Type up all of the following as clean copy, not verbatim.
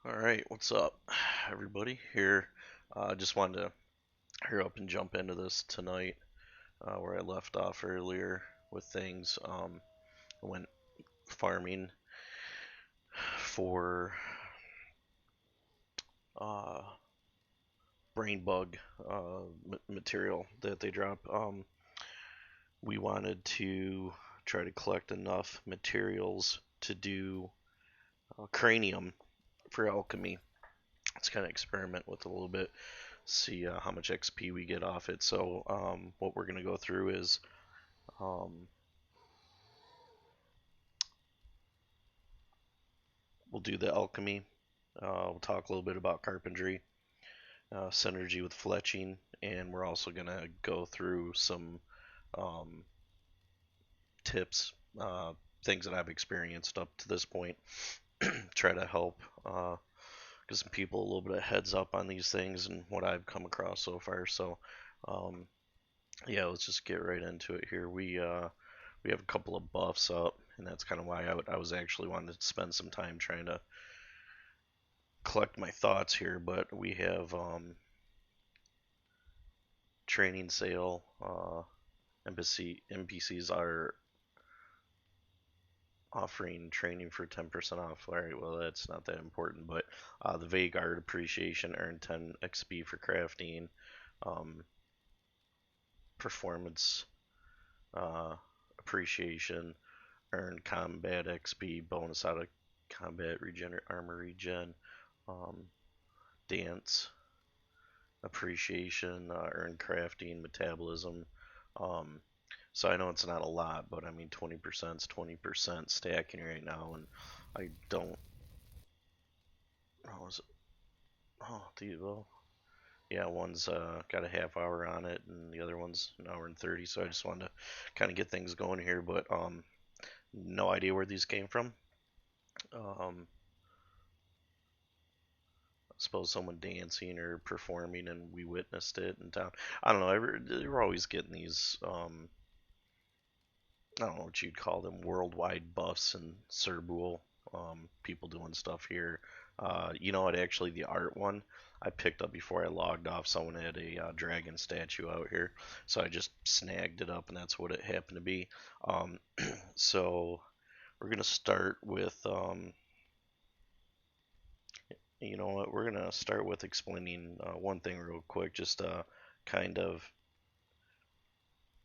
All right, what's up, everybody? Here, just wanted to hurry up and jump into this tonight, where I left off earlier with things. I went farming for uh, brain bug material that they drop. We wanted to try to collect enough materials to do cranium for alchemy. Let's kind of experiment with it a little bit, see how much XP we get off it. So what we're going to go through is um, we'll do the alchemy. We'll talk a little bit about carpentry, synergy with fletching, and we're also going to go through some um, tips, things that I've experienced up to this point. Try to help give some people a little bit of heads up on these things and what I've come across so far. So um, yeah, let's just get right into it here. We have a couple of buffs up, and that's kind of why I was actually wanting to spend some time trying to collect my thoughts here. But we have training sale. NPCs are offering training for 10% off. All right, well that's not that important, but the Vanguard appreciation earned 10 XP for crafting. Um, Performance uh, appreciation earned combat XP bonus out of combat regen or armor regen. Um, Dance appreciation earned crafting metabolism. Um, so I know it's not a lot, but I mean 20% is 20% stacking right now, and I don't. Oh, is it? Oh, well, yeah, one's got a half hour on it, and the other one's an hour and 30. So I just wanted to kind of get things going here, but no idea where these came from. Um, I suppose someone dancing or performing, and we witnessed it in town. I don't know. We're always getting these. I don't know what you'd call them, worldwide buffs and Cerbul. People doing stuff here. You know what? Actually, the art one I picked up before I logged off. Someone had a dragon statue out here, so I just snagged it up, and that's what it happened to be. Um, so we're gonna start with. You know what? We're gonna start with explaining one thing real quick, just a kind of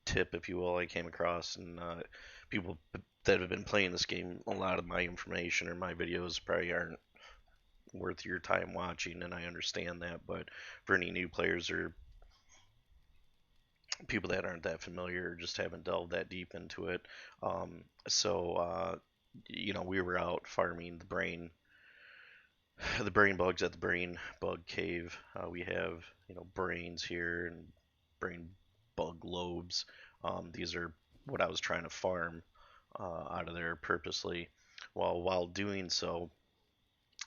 tip, if you will, I came across, and people that have been playing this game, a lot of my information or my videos probably aren't worth your time watching, and I understand that. But for any new players or people that aren't that familiar or just haven't delved that deep into it, you know, we were out farming the brain bugs at the brain bug cave. We have, you know, brains here and brain bug lobes. These are what I was trying to farm out of there purposely while doing so.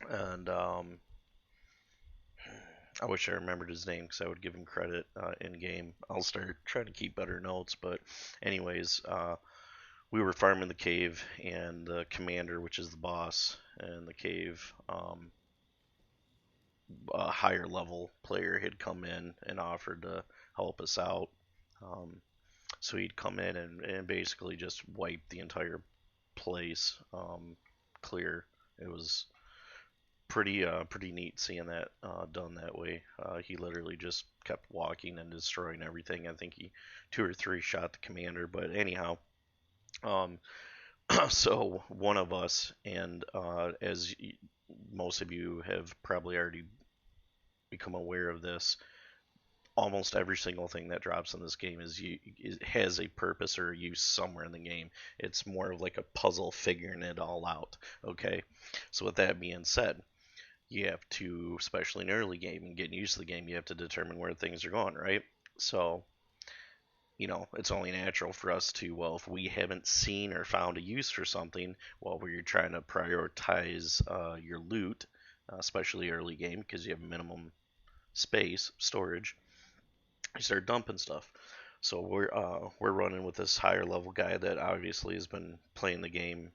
And I wish I remembered his name because I would give him credit in game. I'll start trying to keep better notes. But anyways, we were farming the cave, and the commander, which is the boss in the cave, a higher level player had come in and offered to help us out. Um, so he'd come in and basically just wipe the entire place clear. It was pretty neat seeing that done that way. He literally just kept walking and destroying everything. I think he two or three shot the commander, but anyhow. Um, so one of us, and as most of you have probably already become aware of this, almost every single thing that drops in this game has a purpose or a use somewhere in the game. It's more of like a puzzle figuring it all out. Okay, so with that being said, you have to, especially in early game and getting used to the game, you have to determine where things are going, right? So you know, it's only natural for us to, well, if we haven't seen or found a use for something, well, where you're trying to prioritize your loot, especially early game, because you have minimum space storage, you start dumping stuff. So we're running with this higher level guy that obviously has been playing the game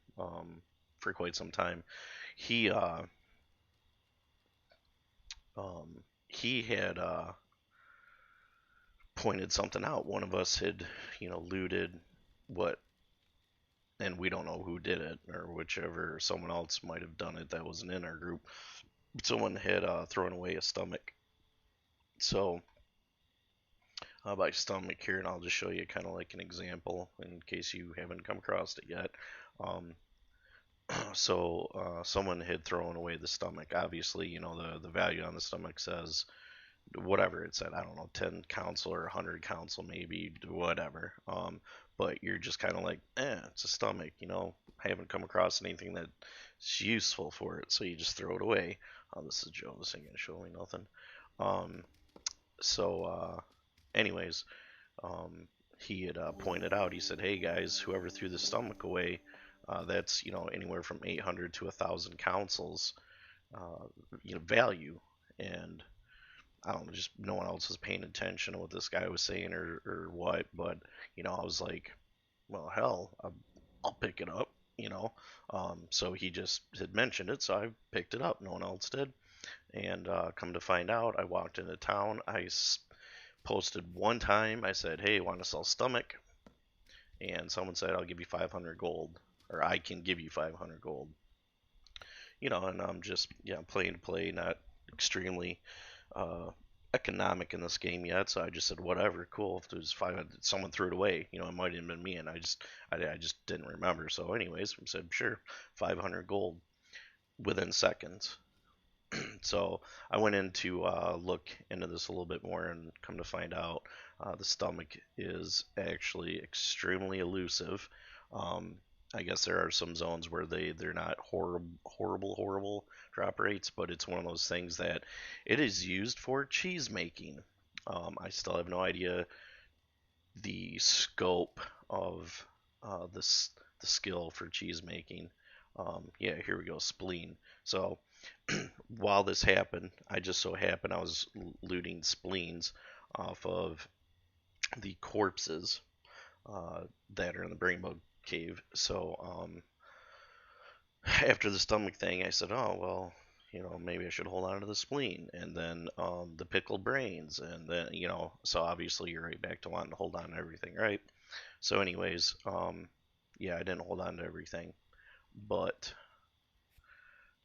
for quite some time. He He had pointed something out. One of us had, looted what, and we don't know who did it or whichever. Someone else might have done it that wasn't in our group. Someone had thrown away a stomach. So by stomach here, and I'll just show you kind of like an example in case you haven't come across it yet. Um, someone had thrown away the stomach. Obviously, the value on the stomach says whatever it said. I don't know, 10 council or 100 council, maybe whatever. But you're just kind of like, it's a stomach. I haven't come across anything that's useful for it, so you just throw it away. This is Joe. This ain't gonna show me nothing. Um, anyways, um, he had pointed out. He said, "Hey guys, whoever threw the stomach away, that's anywhere from 800 to 1,000 councils, value." And I don't know, just no one else was paying attention to what this guy was saying or what, but I was like, well, hell, I'll pick it up. So he just had mentioned it, so I picked it up. No one else did. And come to find out, I walked into town. I posted one time. I said, "Hey, want to sell stomach?" And someone said, "I'll give you 500 gold, or I can give you 500 gold." And I'm just playing to play, not extremely uh, economic in this game yet. So I just said, "Whatever, cool." If there's 500, someone threw it away. It might have been me, and I just didn't remember. So anyways, I said, "Sure, 500 gold." Within seconds. So I went in to look into this a little bit more, and come to find out, the stomach is actually extremely elusive. Um, I guess there are some zones where they're not horrible drop rates, but it's one of those things that it is used for cheese making. I still have no idea the scope of the skill for cheese making. Yeah, here we go, spleen. So while this happened, I just so happened I was looting spleens off of the corpses that are in the Rainbow Cave. So after the stomach thing, I said, "Oh well, maybe I should hold on to the spleen," and then the pickled brains, and then so obviously you're right back to wanting to hold on to everything, right? So, anyways, yeah, I didn't hold on to everything, but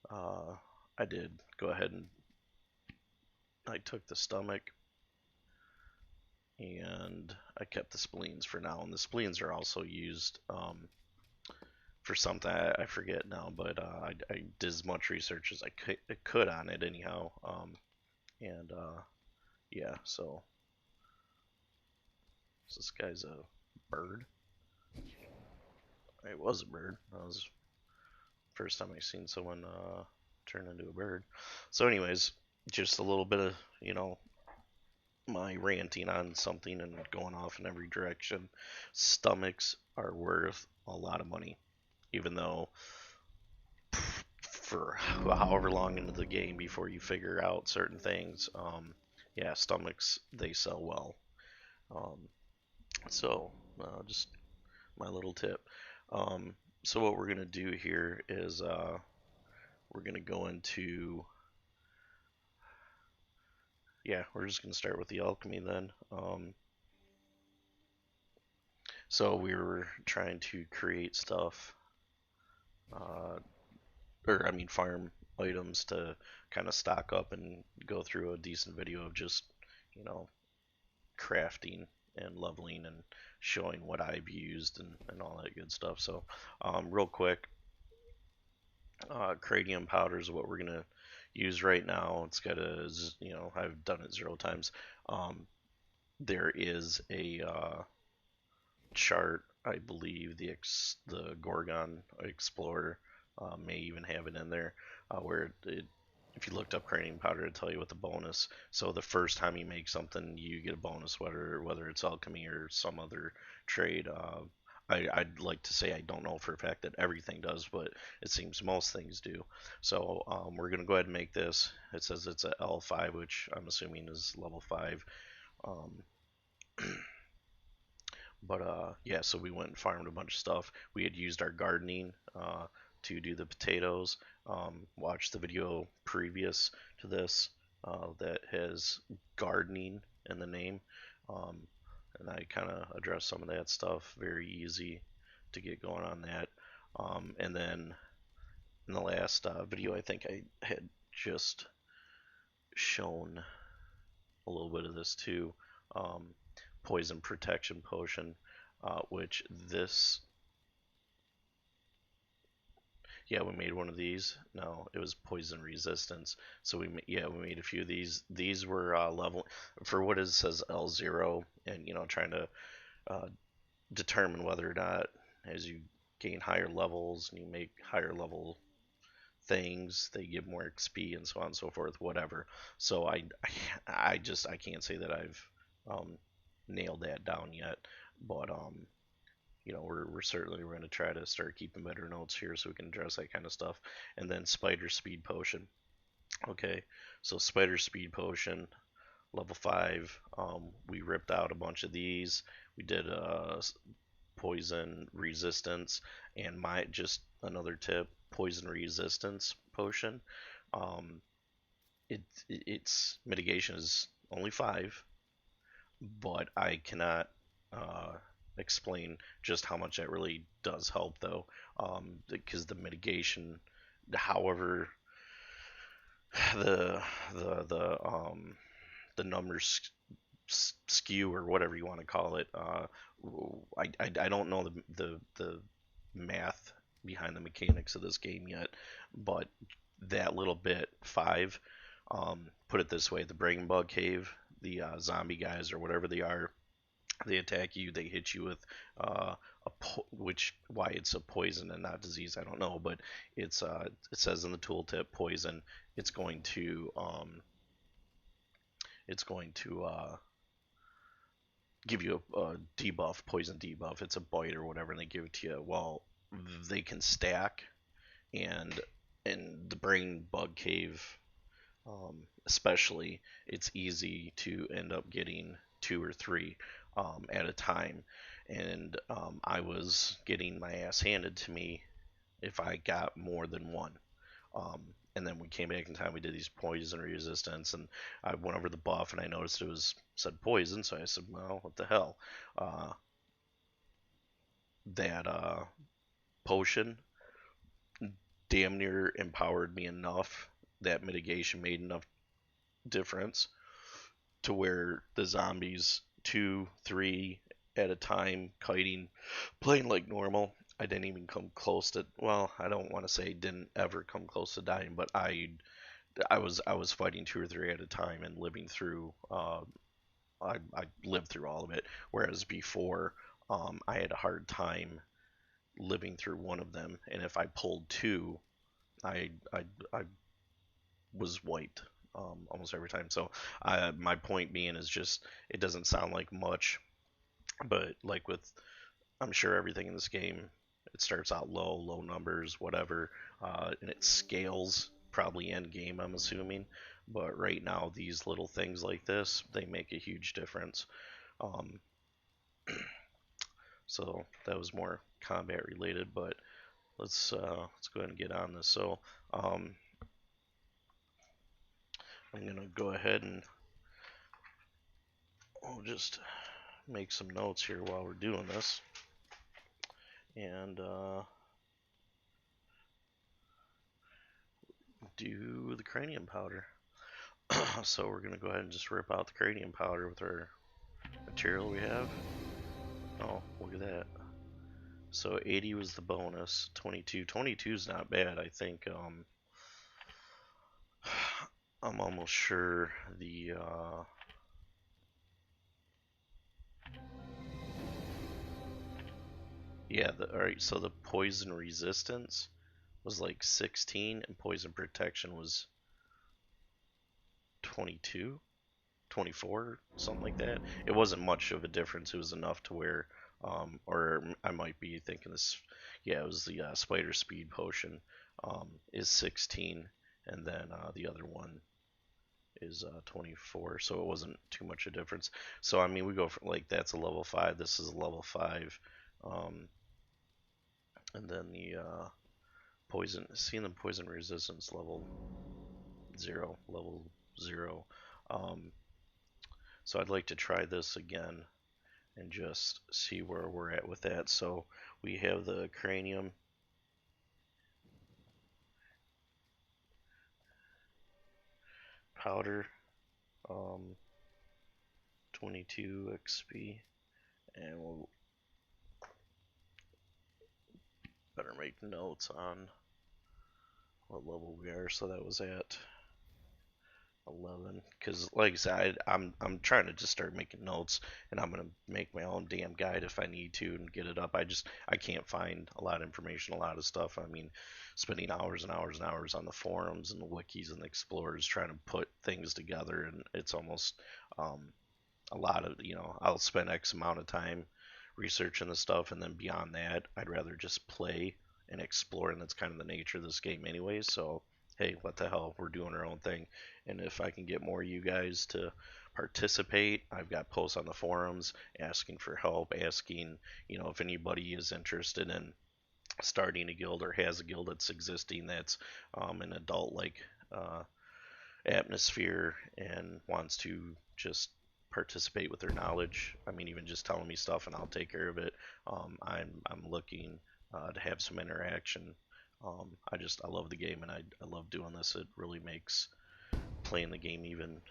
uh, I did go ahead and I took the stomach and I kept the spleens for now. And the spleens are also used for something I forget now, but I did as much research as I could on it anyhow. And yeah, so this guy's a bird. It was a bird. That was the first time I seen someone turn into a bird. So, anyways, just a little bit of my ranting on something and going off in every direction. Stomachs are worth a lot of money, even though for however long into the game before you figure out certain things, yeah, stomachs they sell well. Um, so just my little tip. Um, so what we're gonna do here is we're gonna go into yeah, we're just gonna start with the alchemy then. So we were trying to create stuff, uh, or I mean farm items to kind of stock up and go through a decent video of just, you know, crafting and leveling and showing what I've used and all that good stuff. So real quick, cranium powder is what we're gonna use right now. It's got a, I've done it 0 times. There is a chart, I believe the Gorgon Explorer may even have it in there, where if you looked up cranium powder, it'd tell you what the bonus. So the first time you make something, you get a bonus, whether it's alchemy or some other trade. I'd like to say I don't know for a fact that everything does, but it seems most things do. So we're gonna go ahead and make this. It says it's a L5, which I'm assuming is level 5. Um, But yeah, so we went and farmed a bunch of stuff. We had used our gardening to do the potatoes. Watched the video previous to this that has gardening in the name. Um, and I kind of address some of that stuff. Very easy to get going on that. And then in the last video, I think I had just shown a little bit of this too. Um, Poison protection potion, which this, yeah, we made one of these. No, it was poison resistance. So we made a few of these. These were level for what it says L0, and trying to uh, determine whether or not as you gain higher levels and you make higher level things, they give more XP and so on and so forth, whatever. So I can't say that I've um, nailed that down yet, but we're certainly going to try to start keeping better notes here so we can address that kind of stuff. And then spider speed potion. Okay, so spider speed potion, level 5. We ripped out a bunch of these. We did poison resistance, and my just another tip, poison resistance potion. Um, its mitigation is only 5, but I cannot uh, explain just how much that really does help though, because the mitigation, however, the the numbers skew or whatever you want to call it. I don't know the math behind the mechanics of this game yet, but that little bit 5. Put it this way: the brain bug cave, the zombie guys or whatever they are, they attack you. They hit you with which why it's a poison and not disease, I don't know, but it says in the tooltip poison. It's going to it's going to give you a debuff, poison debuff. It's a bite or whatever, and they give it to you. Well, they can stack, and in the brain bug cave, especially, it's easy to end up getting 2 or 3 at a time. And I was getting my ass handed to me if I got more than one. Um, and then we came back in time. We did these poison resistance, and I went over the buff, and I noticed it was said poison. So I said, "Well, what the hell?" Uh, that potion damn near empowered me enough. That mitigation made enough difference to where the zombies 2, 3 at a time kiting, playing like normal. I didn't even come close to. Well, I don't want to say didn't ever come close to dying, but I was fighting 2 or 3 at a time and living through. I lived through all of it, whereas before I had a hard time living through one of them, and if I pulled 2, I was wiped almost every time. So my point being is just it doesn't sound like much, but like with I'm sure everything in this game, it starts out low numbers, whatever, and it scales probably end game, I'm assuming. But right now, these little things like this, they make a huge difference. Um, so that was more combat related, but let's go ahead and get on this. So um, I'm gonna go ahead and I'll just make some notes here while we're doing this, and do the cranium powder. So we're going to go ahead and just rip out the cranium powder with our material we have. Oh, look at that. So 80 was the bonus, 22. 22 is not bad. I think I'm almost sure the yeah, alright, so the poison resistance was like 16 and poison protection was 22, 24, something like that. It wasn't much of a difference. It was enough to where, or I might be thinking this, yeah, it was the spider speed potion is 16, and then the other one is 24, so it wasn't too much a difference. So I mean, we go from like that's a level 5, this is a level 5, um, and then the poison, seeing the poison resistance level 0, level 0. Um, so I'd like to try this again and just see where we're at with that. So we have the cranium powder, um, 22 XP, and we'll better make notes on what level we are. So that was at 11, because like I said, I'm trying to just start making notes, and I'm gonna make my own damn guide if I need to and get it up. I can't find a lot of information, a lot of stuff. I mean, spending hours and hours and hours on the forums and the wikis and the explorers trying to put things together, and it's almost um, a lot of, I'll spend X amount of time researching the stuff, and then beyond that, I'd rather just play and explore, and that's kind of the nature of this game anyway. So hey, what the hell, we're doing our own thing, and if I can get more of you guys to participate, I've got posts on the forums asking for help, asking, if anybody is interested in starting a guild or has a guild that's existing, that's an adult like uh, atmosphere and wants to just participate with their knowledge. I mean, even just telling me stuff and I'll take care of it. I'm looking to have some interaction. I love the game, and I love doing this. It really makes playing the game even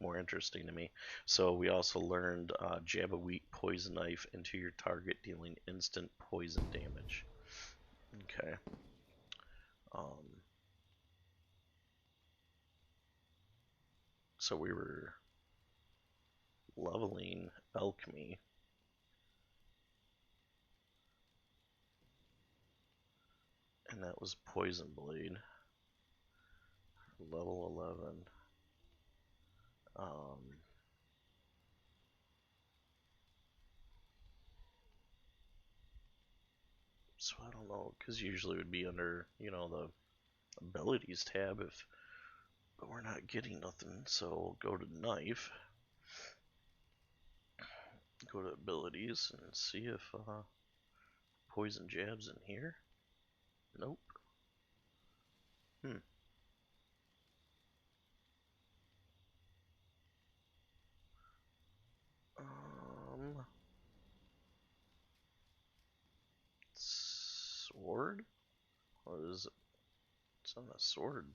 more interesting to me. So we also learned jab a weak poison knife into your target, dealing instant poison damage. Okay. Um, so we were leveling alchemy, and that was poison blade, level 11. Um, so I don't know, because usually it would be under, the abilities tab, but we're not getting nothing. So go to knife, go to abilities, and see if poison jab's in here. Nope. Hmm. Um, sword? What is it? It's on a sword.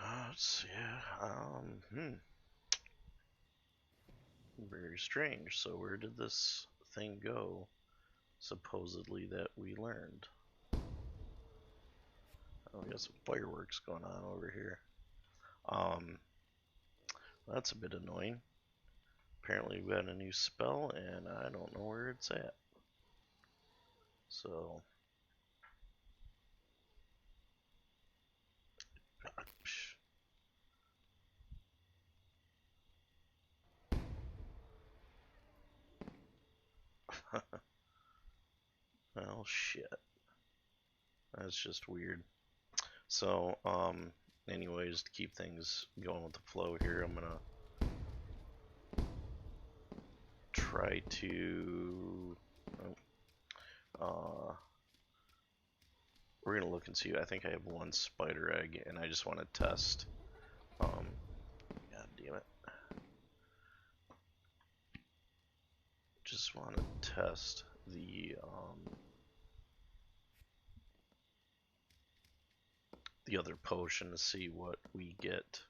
Let's see. Very strange. So where did this thing go, supposedly, that we learned? Oh, we got some fireworks going on over here. Um, that's a bit annoying. Apparently we got a new spell, and I don't know where it's at. So, well, shit. That's just weird. So, anyways, to keep things going with the flow here, I'm gonna try to. We're gonna look and see. I think I have one spider egg, and I just want to test. God damn it! Just want to test the other potion to see what we get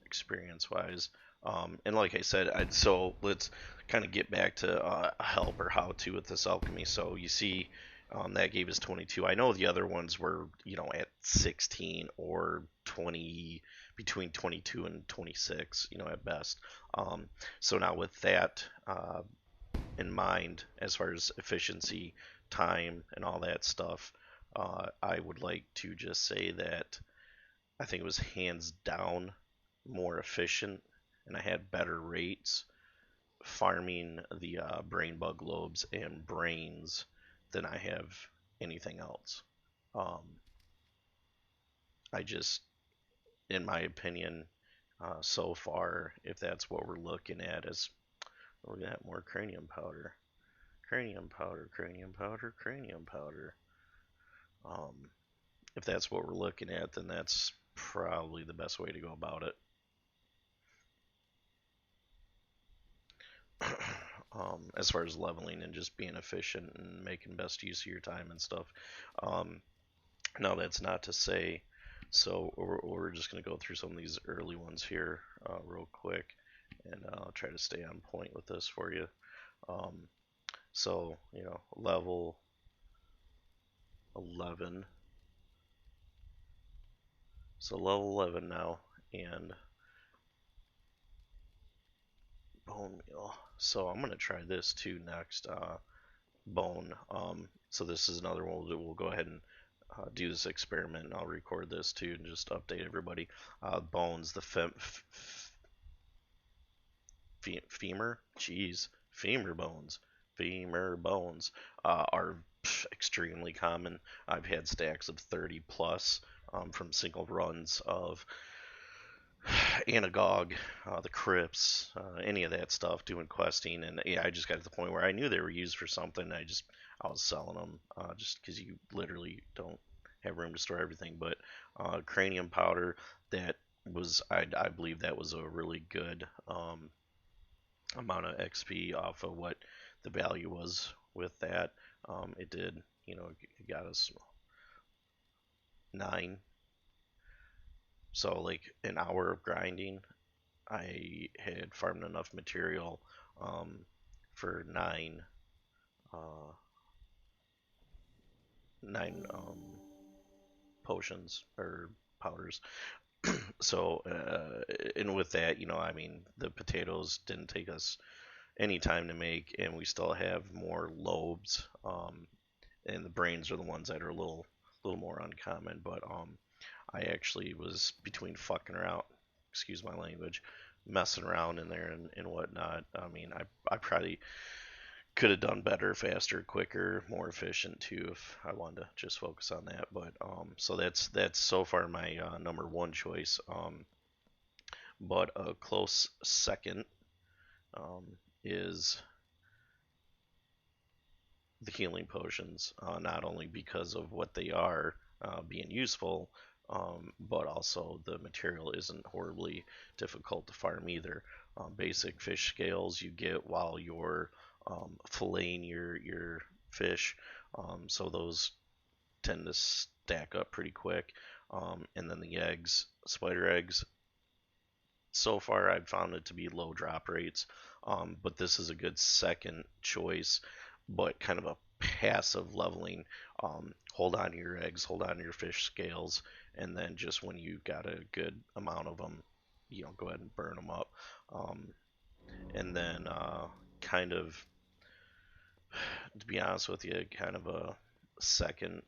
experience-wise. And like I said, so let's kind of get back to help or how to with this alchemy. So you see, that gave us 22. I know the other ones were, at 16 or 20, between 22 and 26, at best. So now with that in mind, as far as efficiency, time, and all that stuff, I would like to just say that I think it was hands down more efficient, and I had better rates farming the brain bug lobes and brains than I have anything else. Um, I just, in my opinion, so far, if that's what we're looking at, is look at more cranium powder, cranium powder, cranium powder, cranium powder. Um, if that's what we're looking at, then that's probably the best way to go about it. As far as leveling and just being efficient and making best use of your time and stuff. Um, now, that's not to say, so we're just going to go through some of these early ones here real quick, and I'll try to stay on point with this for you. Um, so, level 11. So, level 11 now, and bone meal. So, I'm going to try this too next. Bone. So this is another one we'll go ahead and do this experiment, and I'll record this too and just update everybody. Bones, the femur, jeez, femur bones are extremely common. I've had stacks of 30 plus from single runs of Anagog, the crypts, any of that stuff, doing questing, and yeah, I just got to the point where I knew they were used for something. I was selling them just because you literally don't have room to store everything. But cranium powder, that was I believe that was a really good amount of XP off of what the value was with that. It did, it got us 9. So like an hour of grinding, I had farmed enough material for uh, 9 potions or powders. So, and with that, I mean, the potatoes didn't take us any time to make, and we still have more lobes. And the brains are the ones that are little more uncommon. But I actually was between fucking around, excuse my language, messing around in there and whatnot. I mean, I probably could have done better, faster, quicker, more efficient too if I wanted to just focus on that. But so that's so far my number one choice. But a close second is the healing potions, not only because of what they are being useful, but also the material isn't horribly difficult to farm either. Basic fish scales you get while you're filleting your fish, so those tend to stack up pretty quick. And then the eggs, spider eggs, so far I've found it to be low drop rates, but this is a good second choice, but kind of a passive leveling. Hold on to your eggs, hold on to your fish scales, and then just when you've got a good amount of them, go ahead and burn them up. Um, and then kind of, to be honest with you, kind of a second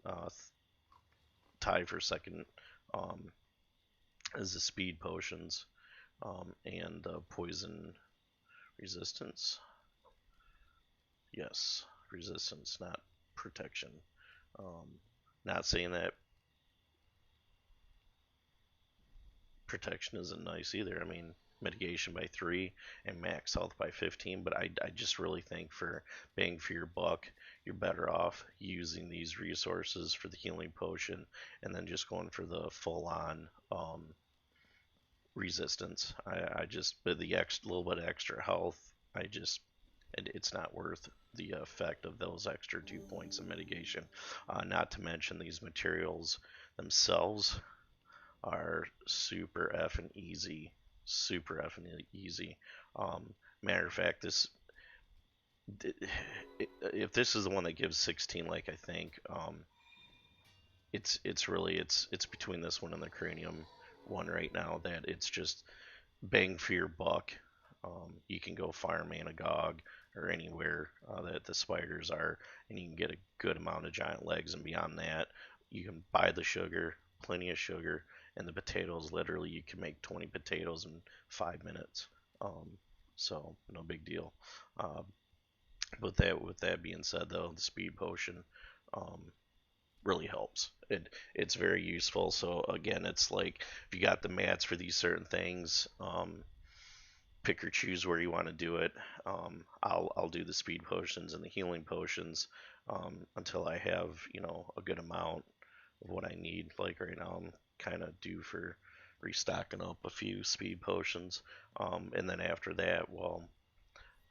tie for second um, is the speed potions and poison resistance. Yes, resistance, not protection. Um, Not saying that protection isn't nice either. I mean, mitigation by 3 and max health by 15, but I just really think for bang for your buck, you're better off using these resources for the healing potion and then just going for the full on resistance. I just, with the little bit of extra health, it's not worth the effect of those extra 2 points of mitigation. Not to mention these materials themselves are super effing easy, super effing easy. Matter of fact, if this is the one that gives 16, like I think, it's between this one and the cranium one right now that it's just bang for your buck. You can go farm Anagog or anywhere that the spiders are, and you can get a good amount of giant legs. And beyond that, you can buy the sugar, plenty of sugar, and the potatoes. Literally, you can make 20 potatoes in 5 minutes. So no big deal. Uh, with that being said, though, the speed potion um, really helps. It's very useful. So again, it's like if you got the mats for these certain things, pick or choose where you want to do it. I'll do the speed potions and the healing potions until I have a good amount. of what I need. Like right now, I'm kind of due for restocking up a few speed potions, and then after that, well,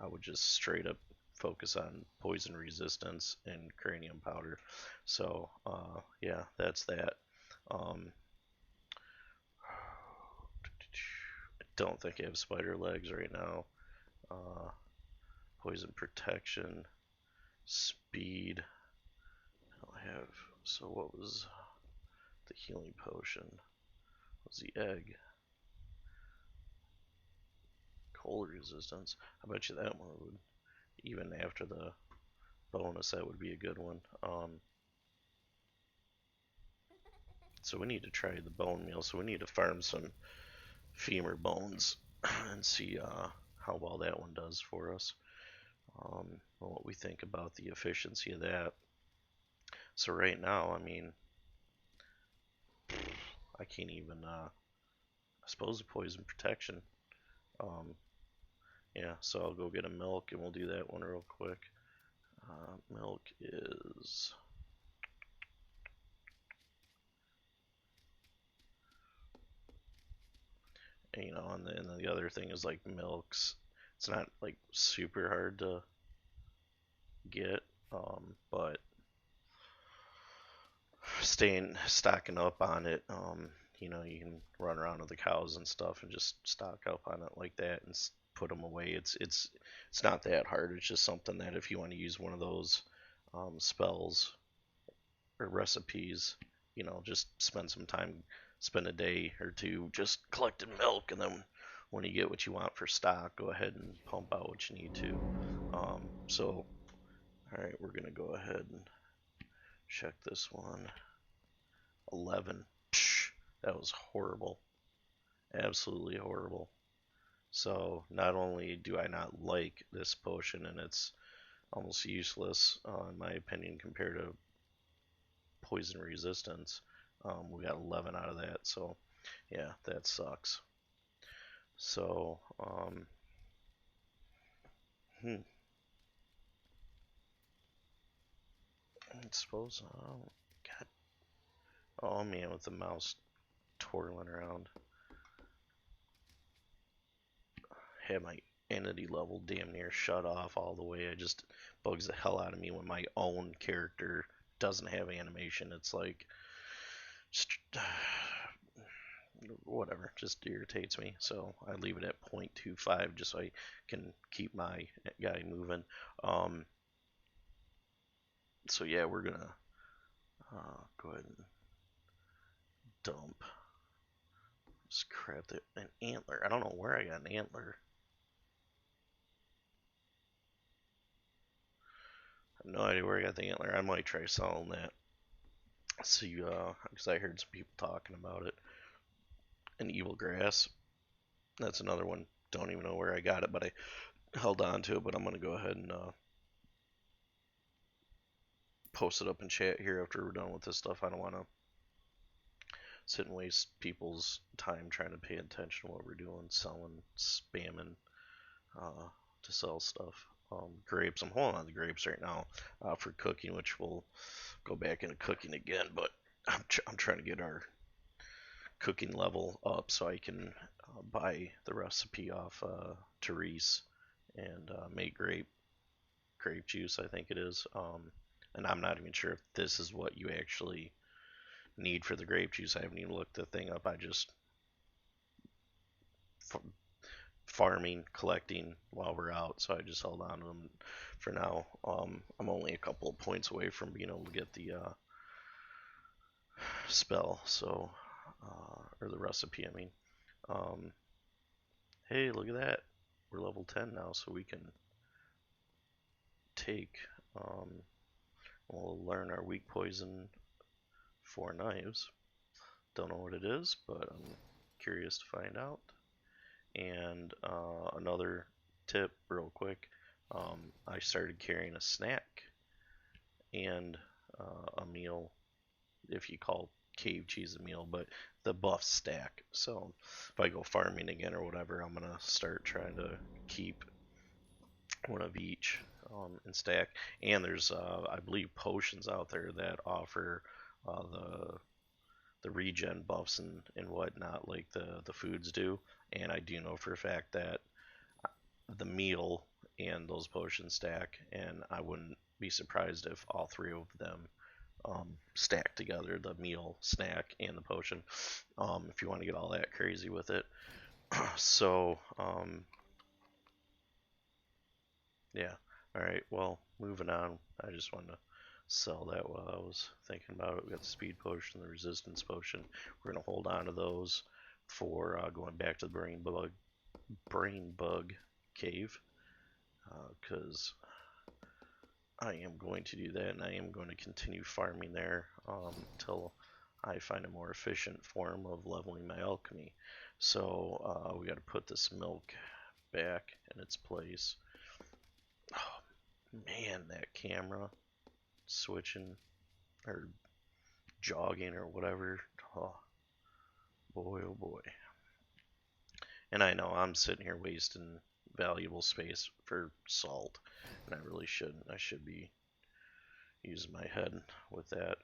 I would just straight up focus on poison resistance and cranium powder. So yeah, that's that. Um, I don't think I have spider legs right now. Uh, poison protection, speed. I don't have. So what was the healing potion? What was the egg? Cold resistance. I bet you that one would, even after the bonus, that would be a good one. So we need to try the bone meal. So we need to farm some femur bones and see how well that one does for us. What we think about the efficiency of that. So right now, I mean, I can't even. I suppose the poison protection. Um, yeah, so I'll go get a milk and we'll do that one real quick. Milk is. You know, and then the other thing is like milks. It's not like super hard to get, but stocking up on it. You know, you can run around with the cows and stuff and just stock up on it like that and put them away. It's not that hard. It's just something that if you want to use one of those spells or recipes, you know, just spend a day or two just collecting milk, and then when you get what you want for stock, go ahead and pump out what you need to. So, all right, we're gonna go ahead and check this one. 11. Psh, that was horrible. Absolutely horrible. So not only do I not like this potion, and it's almost useless in my opinion compared to poison resistance, we got 11 out of that. So yeah, that sucks. So hmm, I suppose. God, oh man, with the mouse twirling around, had my entity level damn near shut off all the way. It just bugs the hell out of me when my own character doesn't have animation. It's like, just, whatever, just irritates me. So I leave it at 0.25 just so I can keep my guy moving. So yeah, we're gonna go ahead and dump. Just crap that an antler. I don't know where I got an antler. I have no idea where I got the antler. I might try selling that. See, because I heard some people talking about it. An evil grass. That's another one. Don't even know where I got it, but I held on to it. But I'm gonna go ahead and post it up in chat here after we're done with this stuff. I don't want to sit and waste people's time trying to pay attention to what we're doing, selling, spamming to sell stuff. Grapes. I'm holding on to grapes right now for cooking, which we'll go back into cooking again. But I'm trying to get our cooking level up so I can buy the recipe off Therese and make grape juice. I think it is. And I'm not even sure if this is what you actually need for the grape juice. I haven't even looked the thing up. I just farming, collecting while we're out, so I just held on to them for now. I'm only a couple of points away from being able to get the spell, so or the recipe. I mean, um, hey, look at that. We're level 10 now, so we can take. We'll learn our weak poison 4 knives. Don't know what it is, but I'm curious to find out. And another tip, real quick, I started carrying a snack and a meal, if you call cave cheese a meal, but the buff stack. So if I go farming again or whatever, I'm gonna start trying to keep one of each in stack. And there's, I believe, potions out there that offer the regen buffs and whatnot like the foods do. And I do know for a fact that the meal and those potions stack, and I wouldn't be surprised if all three of them stack together, the meal, snack, and the potion, if you want to get all that crazy with it. So, yeah. All right, well, moving on. I just wanted to sell that while I was thinking about it. We got the speed potion, the resistance potion. We're going to hold on to those for going back to the brain bug cave, because I am going to do that, and I am going to continue farming there until I find a more efficient form of leveling my alchemy. So we got to put this milk back in its place. Oh man, that camera switching or jogging or whatever. Oh boy, oh boy. And I know I'm sitting here wasting valuable space for salt, and I really shouldn't. I should be using my head with that.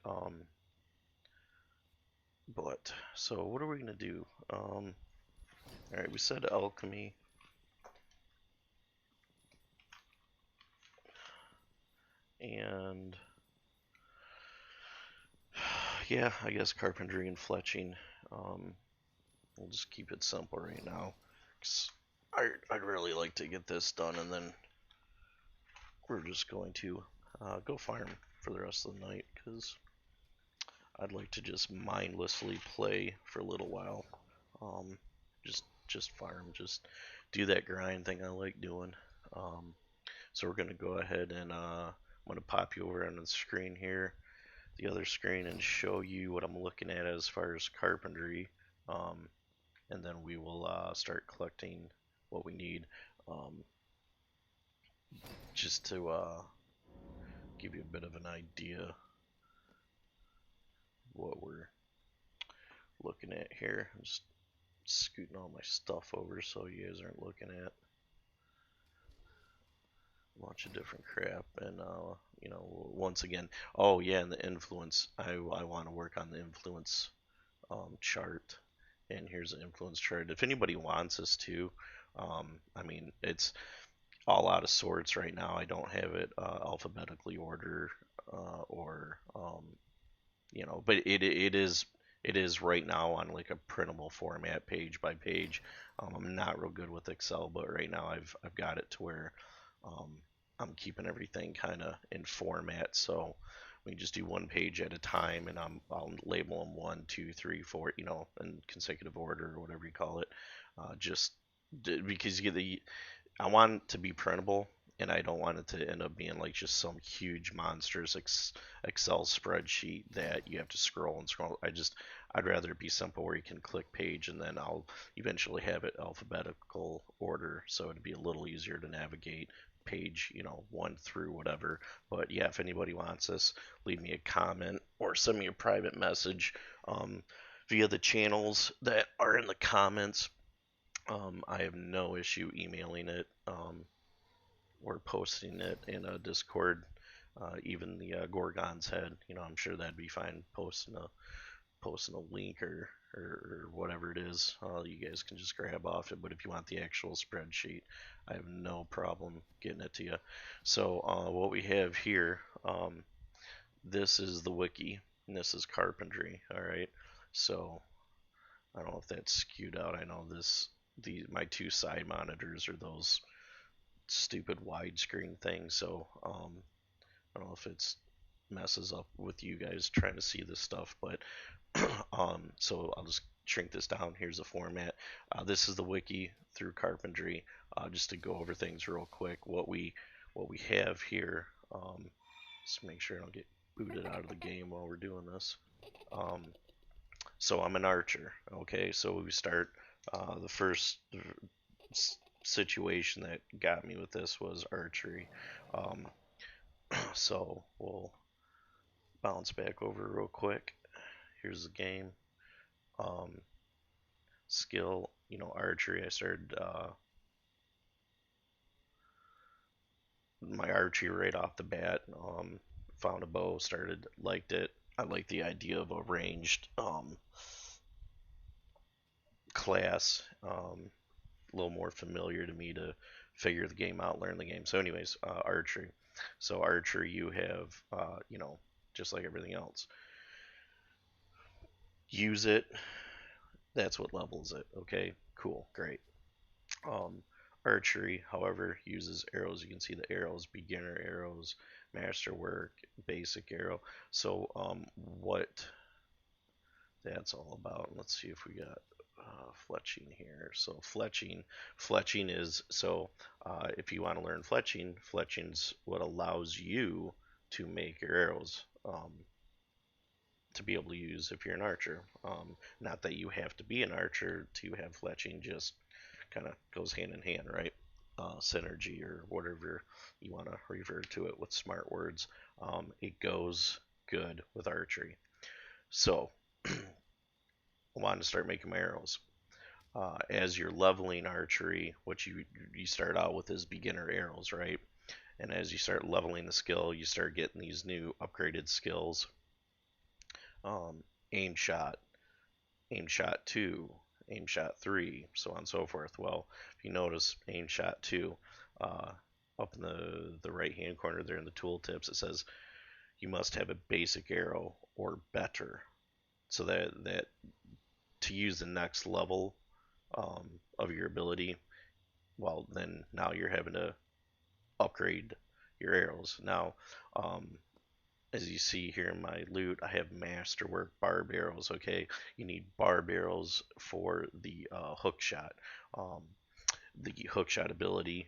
But so what are we gonna do? All right, we said alchemy, and yeah, I guess carpentry and fletching. We'll just keep it simple right now. 'Cause I'd really like to get this done, and then we're just going to go farm for the rest of the night because I'd like to just mindlessly play for a little while. Um, just farm, just do that grind thing I like doing. Um, so we're gonna go ahead and I'm gonna pop you over on the screen here, the other screen, and show you what I'm looking at as far as carpentry. Um, and then we will start collecting what we need, um, just to give you a bit of an idea what we're looking at here. I'm just scooting all my stuff over so you guys aren't looking at a bunch of different crap. And once again, oh yeah, and the influence. I want to work on the influence chart. And here's the influence chart. If anybody wants us to, I mean, it's all out of sorts right now. I don't have it alphabetically order or but it is right now on like a printable format, page by page. I'm not real good with Excel, but right now I've got it to where um, I'm keeping everything kind of in format, so we just do one page at a time, and I'll label them 1, 2, 3, 4, in consecutive order or whatever you call it. Just because I want it to be printable, and I don't want it to end up being like just some huge monstrous Excel spreadsheet that you have to scroll and scroll. I'd rather it be simple where you can click page, and then I'll eventually have it alphabetical order, so it'd be a little easier to navigate page, one through whatever. But yeah, if anybody wants this, leave me a comment or send me a private message via the channels that are in the comments. I have no issue emailing it or posting it in a Discord. Even the Gorgon's head, I'm sure that'd be fine. Posting a link or whatever it is, you guys can just grab off it. But if you want the actual spreadsheet, I have no problem getting it to you. So what we have here, this is the wiki, and this is carpentry. All right. So I don't know if that's skewed out. I know my two side monitors are those stupid widescreen things. So I don't know if it's messes up with you guys trying to see this stuff, but so I'll just shrink this down. Here's the format. This is the wiki through carpentry. Just to go over things real quick, what we have here. Just make sure I don't get booted out of the game while we're doing this. So I'm an archer. Okay, so we start. The first situation that got me with this was archery. Um, so we'll bounce back over real quick. Here's the game. Skill, archery. I started my archery right off the bat. Found a bow, liked it. I like the idea of a ranged class. A little more familiar to me to figure the game out, learn the game. So, anyways, archery. So, archery, you have, just like everything else, use it. That's what levels it. Okay, cool, great. Um, archery, however, uses arrows. You can see the arrows: beginner arrows, masterwork, basic arrow. So, what that's all about. Let's see if we got fletching here. So fletching is so if you want to learn fletching's what allows you to make your arrows to be able to use if you're an archer. Not that you have to be an archer to have fletching, just kind of goes hand in hand, right? Synergy or whatever you want to refer to it with smart words. It goes good with archery. So I wanted to start making my arrows. As you're leveling archery, what you start out with is beginner arrows, right? And as you start leveling the skill, you start getting these new upgraded skills. Um, aim shot, aim shot 2, aim shot 3, so on and so forth. Well, if you notice aim shot 2, uh, up in the right hand corner there in the tooltips, it says you must have a basic arrow or better. So that to use the next level of your ability, well, then now you're having to upgrade your arrows. Now, um, as you see here in my loot, I have masterwork barb arrows. Okay, you need barb arrows for the hook shot. Um, the hook shot ability.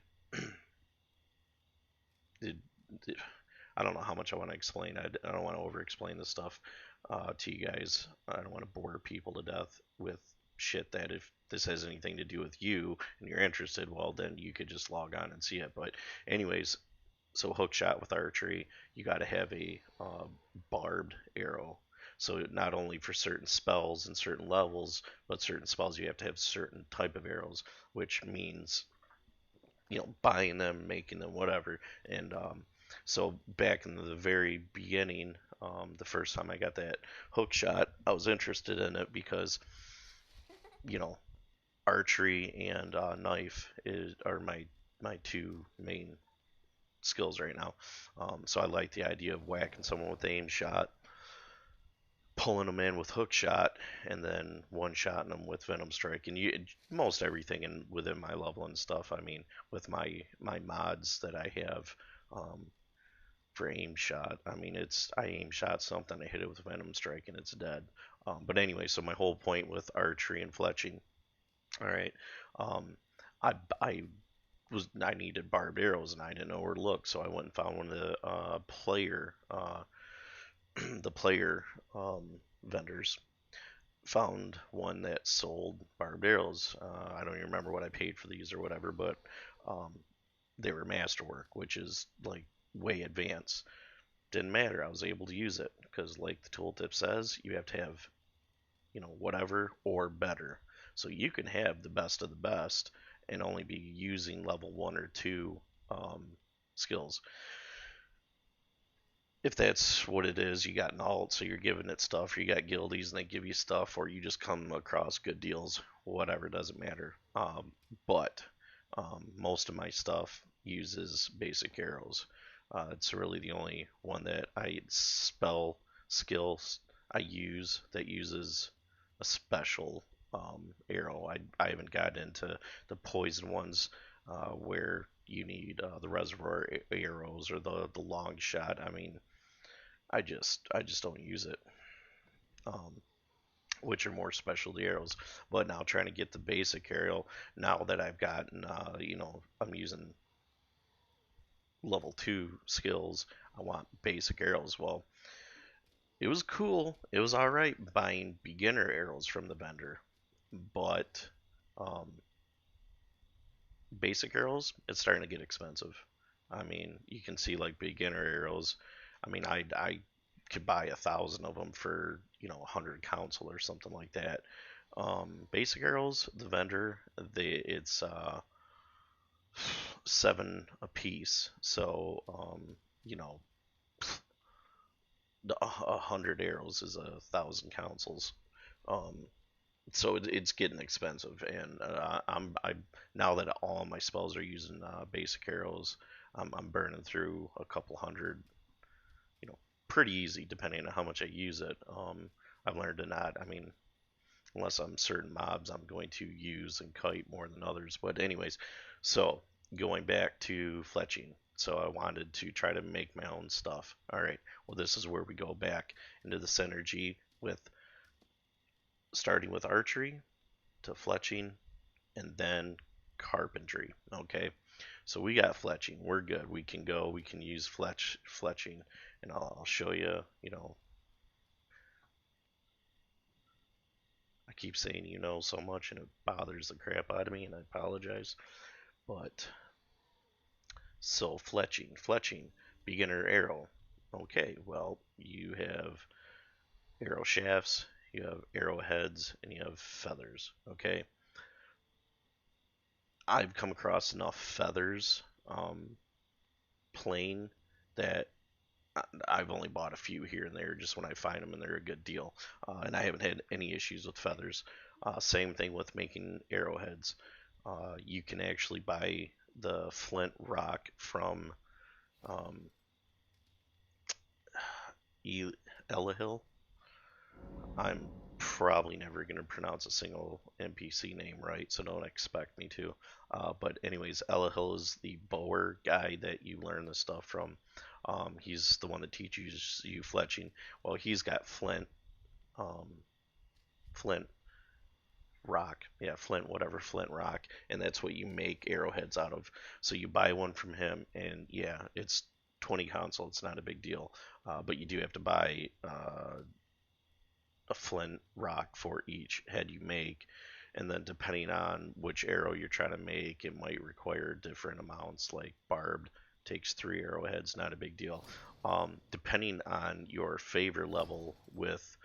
it, it, I don't know how much I want to explain. I don't want to over explain this stuff to you guys. I don't want to bore people to death with shit that if this has anything to do with you and you're interested, well, then you could just log on and see it. But, anyways, so hook shot with archery, you got to have a barbed arrow. So not only for certain spells and certain levels, but certain spells you have to have certain type of arrows, which means buying them, making them, whatever. And so back in the very beginning, the first time I got that hook shot, I was interested in it because you know archery and knife are my two main skills right now. So I like the idea of whacking someone with aim shot, pulling them in with hook shot, and then one shotting them with venom strike. And most everything within my level and stuff. I mean, with my mods that I have for aim shot. I mean, I aim shot something, I hit it with venom strike, and it's dead. But anyway, so my whole point with archery and fletching. All right. Um, I needed barbed arrows and I didn't know where to look, so I went and found one of the the player vendors. Found one that sold barbed arrows. I don't even remember what I paid for these or whatever, but um, they were masterwork, which is like way advanced. Didn't matter. I was able to use it because, like the tooltip says, you have to have whatever or better. So you can have the best of the best and only be using level 1 or 2 um, skills. If that's what it is, you got an alt, so you're giving it stuff, or you got guildies and they give you stuff, or you just come across good deals, whatever, doesn't matter. But most of my stuff uses basic arrows. It's really the only one that spell skills I use that uses a special arrow. I haven't got into the poison ones where you need the reservoir arrows or the long shot. I mean, I just don't use it. Um, which are more specialty arrows. But now trying to get the basic arrow, now that I've gotten, I'm using level 2 skills, I want basic arrows. Well, it was cool. It was alright buying beginner arrows from the vendor. But um, basic arrows, it's starting to get expensive. I mean, you can see like beginner arrows. I mean, I could buy 1,000 of them for 100 council or something like that. Basic arrows, the vendor, it's 7 a piece. So you know 100 arrows is 1,000 councils. Um, so it's getting expensive, and I now that all my spells are using basic arrows, I'm burning through a couple hundred, you know, pretty easy depending on how much I use it. I've learned to not, I mean, unless I'm certain mobs, I'm going to use and kite more than others. But anyways, so going back to fletching. So I wanted to try to make my own stuff. All right. Well, this is where we go back into the synergy with starting with archery to fletching and then carpentry. Okay. So we got fletching. We're good. We can go. We can use fletching, and I'll show you. You know, I keep saying so much, and it bothers the crap out of me, and I apologize. But so fletching, beginner arrow. Okay, well you have arrow shafts, you have arrowheads, and you have feathers. Okay, I've come across enough feathers, plain, that I've only bought a few here and there just when I find them and they're a good deal. And I haven't had any issues with feathers. Same thing with making arrowheads. You can actually buy the flint rock from um, Elahil. I'm probably never going to pronounce a single NPC name right, so don't expect me to. But anyways, Elahil is the bower guy that you learn this stuff from. He's the one that teaches you fletching. Well, he's got um, flint rock, yeah, flint, whatever, flint rock, and that's what you make arrowheads out of. So you buy one from him, and yeah, it's 20 console. It's not a big deal, but you do have to buy a flint rock for each head you make, and then depending on which arrow you're trying to make, it might require different amounts. Like barbed takes 3 arrowheads, not a big deal. Depending on your favor level with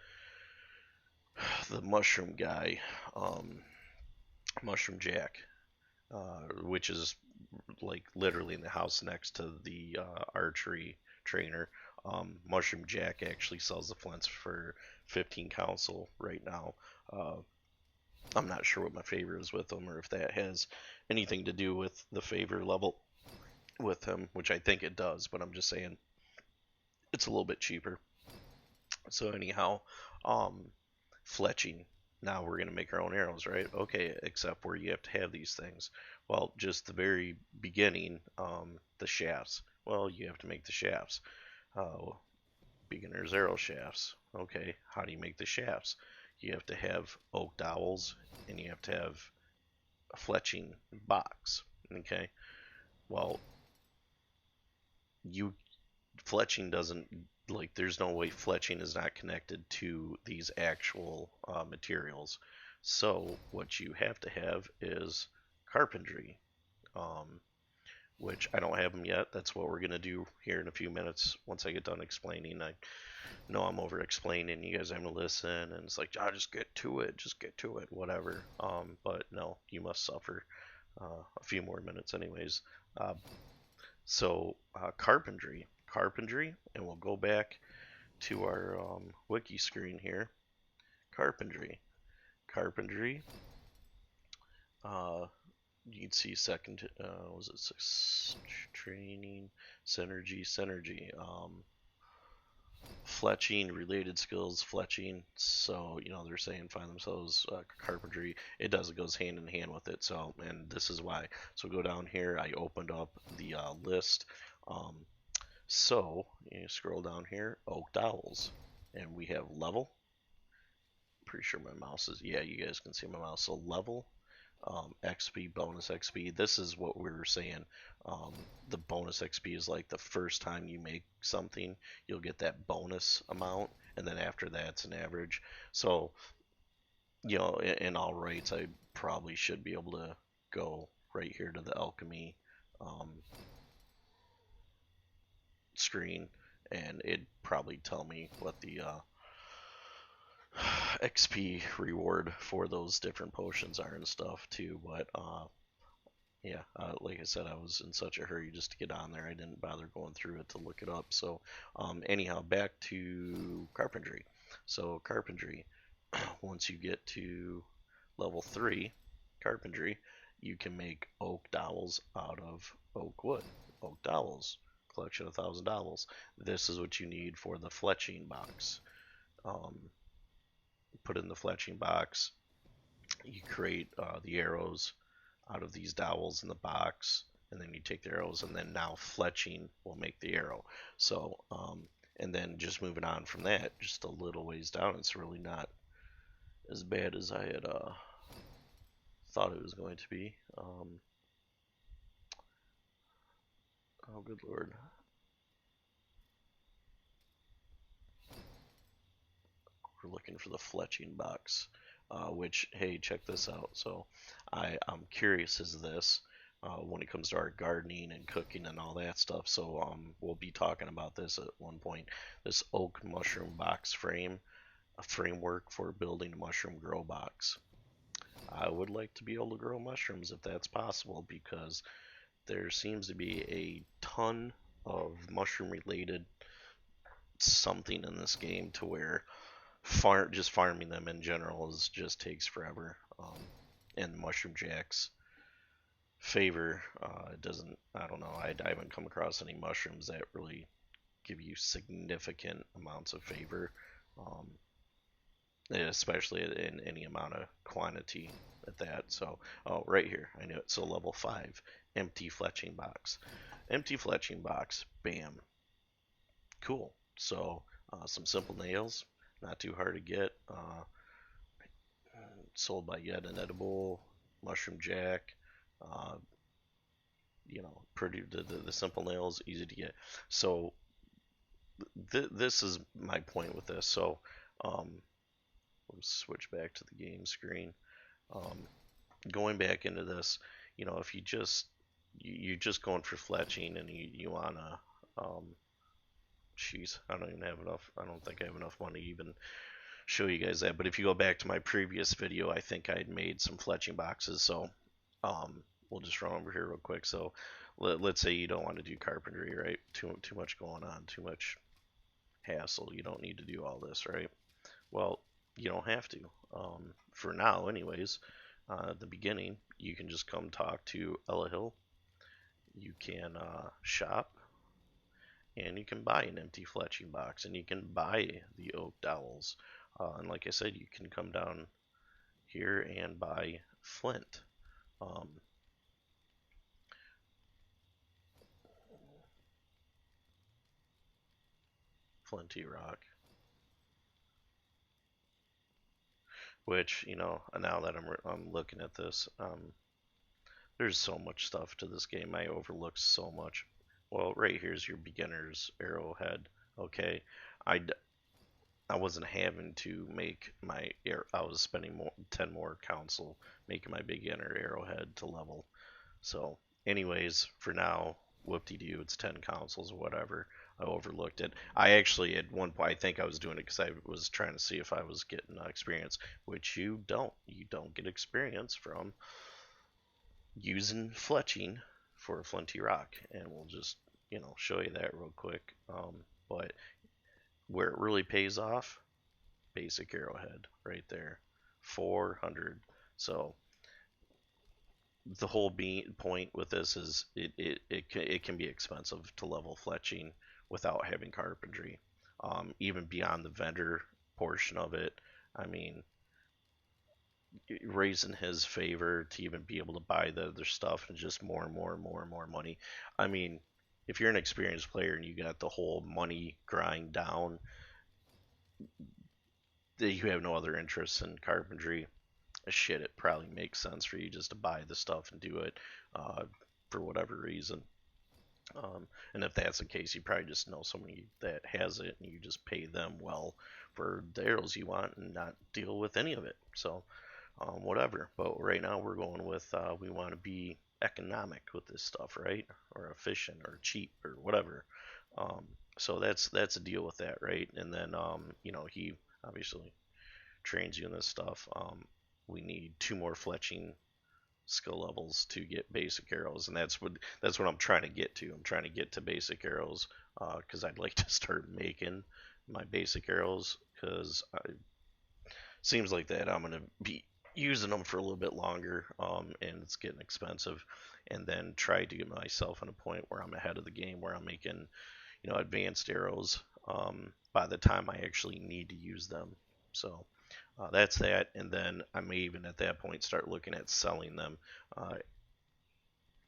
the mushroom guy, um, mushroom jack, which is like literally in the house next to the archery trainer. Mushroom Jack actually sells the flints for 15 council right now. Uh, I'm not sure what my favor is with him or if that has anything to do with the favor level with him, which I think it does, but I'm just saying it's a little bit cheaper. So anyhow, um, fletching. Now we're going to make our own arrows, right? Okay, except where you have to have these things. Well, just the very beginning, the shafts. Well, you have to make the shafts. Beginner's arrow shafts. Okay, how do you make the shafts? You have to have oak dowels and you have to have a fletching box. Okay, well, you fletching doesn't, like, there's no way fletching is not connected to these actual materials. So what you have to have is carpentry, um, which I don't have them yet. That's what we're gonna do here in a few minutes once I get done explaining. I know I'm over explaining. You guys have to listen, and it's like, ah, just get to it, whatever. But no, you must suffer a few more minutes, anyways. Uh, carpentry, and we'll go back to our wiki screen here. Carpentry, carpentry. Uh, you can see second. Was it training, synergy? Fletching, related skills, fletching. So they're saying find themselves carpentry. It does. It goes hand in hand with it. So, and this is why. So go down here. I opened up the list. Um, so you scroll down here. Oak dowels, and we have level. Pretty sure my mouse is. Yeah, you guys can see my mouse. So level. XP, bonus XP. This is what we were saying. Um, the bonus XP is like the first time you make something, you'll get that bonus amount, and then after that, it's an average. So, in all rights, I probably should be able to go right here to the alchemy um, screen, and it'd probably tell me what the XP reward for those different potions are and stuff too. But Yeah, like I said, I was in such a hurry just to get on there. I didn't bother going through it to look it up. So, anyhow, back to carpentry. So, carpentry, once you get to level 3, carpentry, you can make oak dowels out of oak wood. Oak dowels, collection of 1,000 dowels. This is what you need for the fletching box. Um, put in the fletching box, you create the arrows out of these dowels in the box, and then you take the arrows, and then now fletching will make the arrow. So, and then just moving on from that, just a little ways down, it's really not as bad as I had thought it was going to be. Oh, good lord. We're looking for the fletching box, which, hey, check this out. So I'm curious as this when it comes to our gardening and cooking and all that stuff. So we'll be talking about this at one point. This oak mushroom box frame, a framework for building a mushroom grow box. I would like to be able to grow mushrooms if that's possible, because there seems to be a ton of mushroom related something in this game to where just farming them in general just takes forever. And mushroom jacks favor it doesn't. I don't know. I haven't come across any mushrooms that really give you significant amounts of favor, um, especially in any amount of quantity at that. So, oh, right here, I knew it. So level 5, empty fletching box. Empty fletching box, bam, cool. So some simple nails, not too hard to get. Sold by Yet and Edible, Mushroom Jack. Uh, pretty the simple nails, easy to get. So this is my point with this. So we'll switch back to the game screen. Um, going back into this, if you're just going for fletching and you wanna, jeez, I don't even have enough. I don't think I have enough money to even show you guys that. But if you go back to my previous video, I think I had made some fletching boxes. So we'll just run over here real quick. So let's say you don't want to do carpentry, right? Too much going on, too much hassle. You don't need to do all this, right? Well, you don't have to. For now, anyways, at the beginning, you can just come talk to Ella Hill. You can shop, and you can buy an empty fletching box, and you can buy the oak dowels. And like I said, you can come down here and buy flint. Um, Flinty rock, which now that I'm looking at this, there's so much stuff to this game. I overlooked so much. Well, right here's your beginner's arrowhead. Okay, I I wasn't having to make my I was spending 10 more council making my beginner arrowhead to level. So, anyways, for now, whoop-de-doo, it's 10 councils or whatever. I overlooked it. I actually, at one point, I think I was doing it because I was trying to see if I was getting experience, which you don't. You don't get experience from using fletching for a flinty rock. And we'll just, show you that real quick. But where it really pays off, basic arrowhead right there, 400. So the whole point with this is it can be expensive to level fletching without having carpentry. Even beyond the vendor portion of it, I mean, raising his favor to even be able to buy the other stuff and just more and more and more and more money. I mean, if you're an experienced player and you got the whole money grind down, that you have no other interests in carpentry, shit, it probably makes sense for you just to buy the stuff and do it for whatever reason. And if that's the case, you probably just know somebody that has it, and you just pay them well for the arrows you want and not deal with any of it. So, whatever. But right now, we're going with we want to be economic with this stuff, right? Or efficient, or cheap, or whatever. So that's a deal with that, right? And then he obviously trains you in this stuff. We need 2 more fletching skill levels to get basic arrows, and that's what I'm trying to get to. I'm trying to get to basic arrows because I'd like to start making my basic arrows because it seems like that I'm gonna be using them for a little bit longer, and it's getting expensive. And then try to get myself in a point where I'm ahead of the game, where I'm making advanced arrows by the time I actually need to use them. So that's that, and then I may even at that point start looking at selling them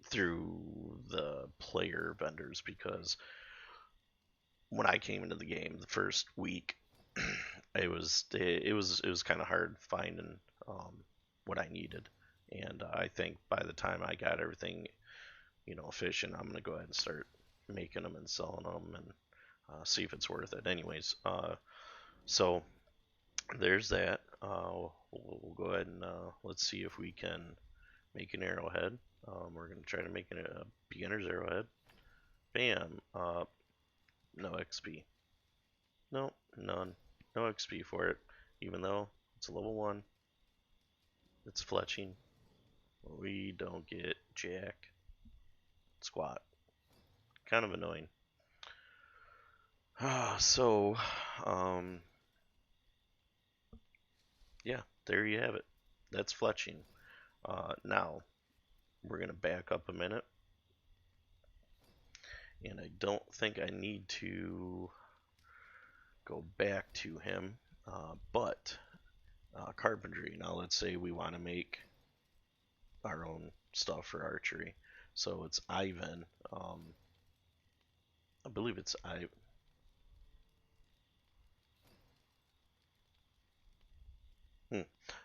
through the player vendors because when I came into the game the first week, it was kind of hard finding what I needed, and I think by the time I got everything efficient, I'm gonna go ahead and start making them and selling them and see if it's worth it. Anyways, so there's that. We'll go ahead and let's see if we can make an arrowhead. We're going to try to make a beginner's arrowhead. Bam. No XP. No, none. No XP for it. Even though it's a level 1. It's fletching. We don't get jack. Squat. Kind of annoying. So, yeah, there you have it. That's fletching. Now, we're going to back up a minute. And I don't think I need to go back to him, but carpentry. Now let's say we want to make our own stuff for archery. So it's Ivan. I believe it's Ivan.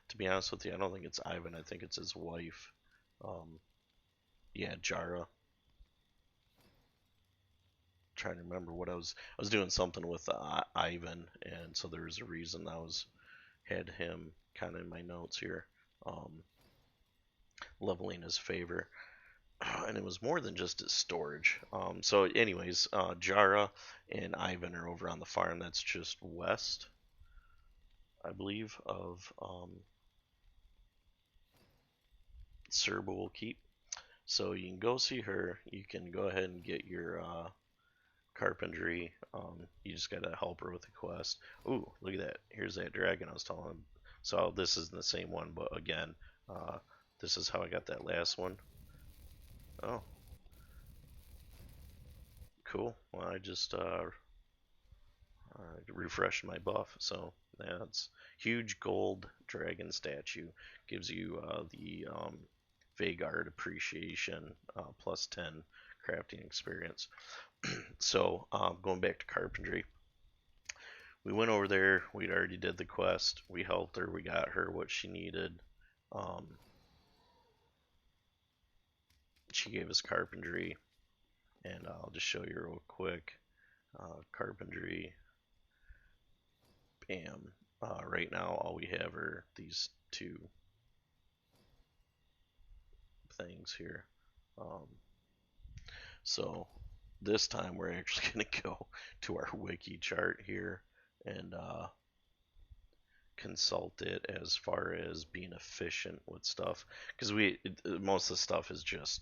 To be honest with you, I don't think it's Ivan. I think it's his wife. Yeah, Jara. Trying to remember what I was doing something with Ivan, and so there was a reason had him kind of in my notes here, leveling his favor, and it was more than just his storage. So anyways, Jara and Ivan are over on the farm that's just west, I believe, of Cerbal Keep. So you can go see her. You can go ahead and get your carpentry. You just gotta help her with the quest. Ooh, look at that. Here's that dragon I was telling him. So this isn't the same one, but again, this is how I got that last one. Oh, cool. Well, I just refreshed my buff. So that's huge gold dragon statue. Gives you the Vagard appreciation plus 10 crafting experience. So going back to carpentry, we went over there. We'd already did the quest. We helped her. We got her what she needed. She gave us carpentry, and I'll just show you real quick. Carpentry. Bam. Right now, all we have are these two things here. So this time we're actually going to go to our wiki chart here and consult it as far as being efficient with stuff, because most of the stuff is just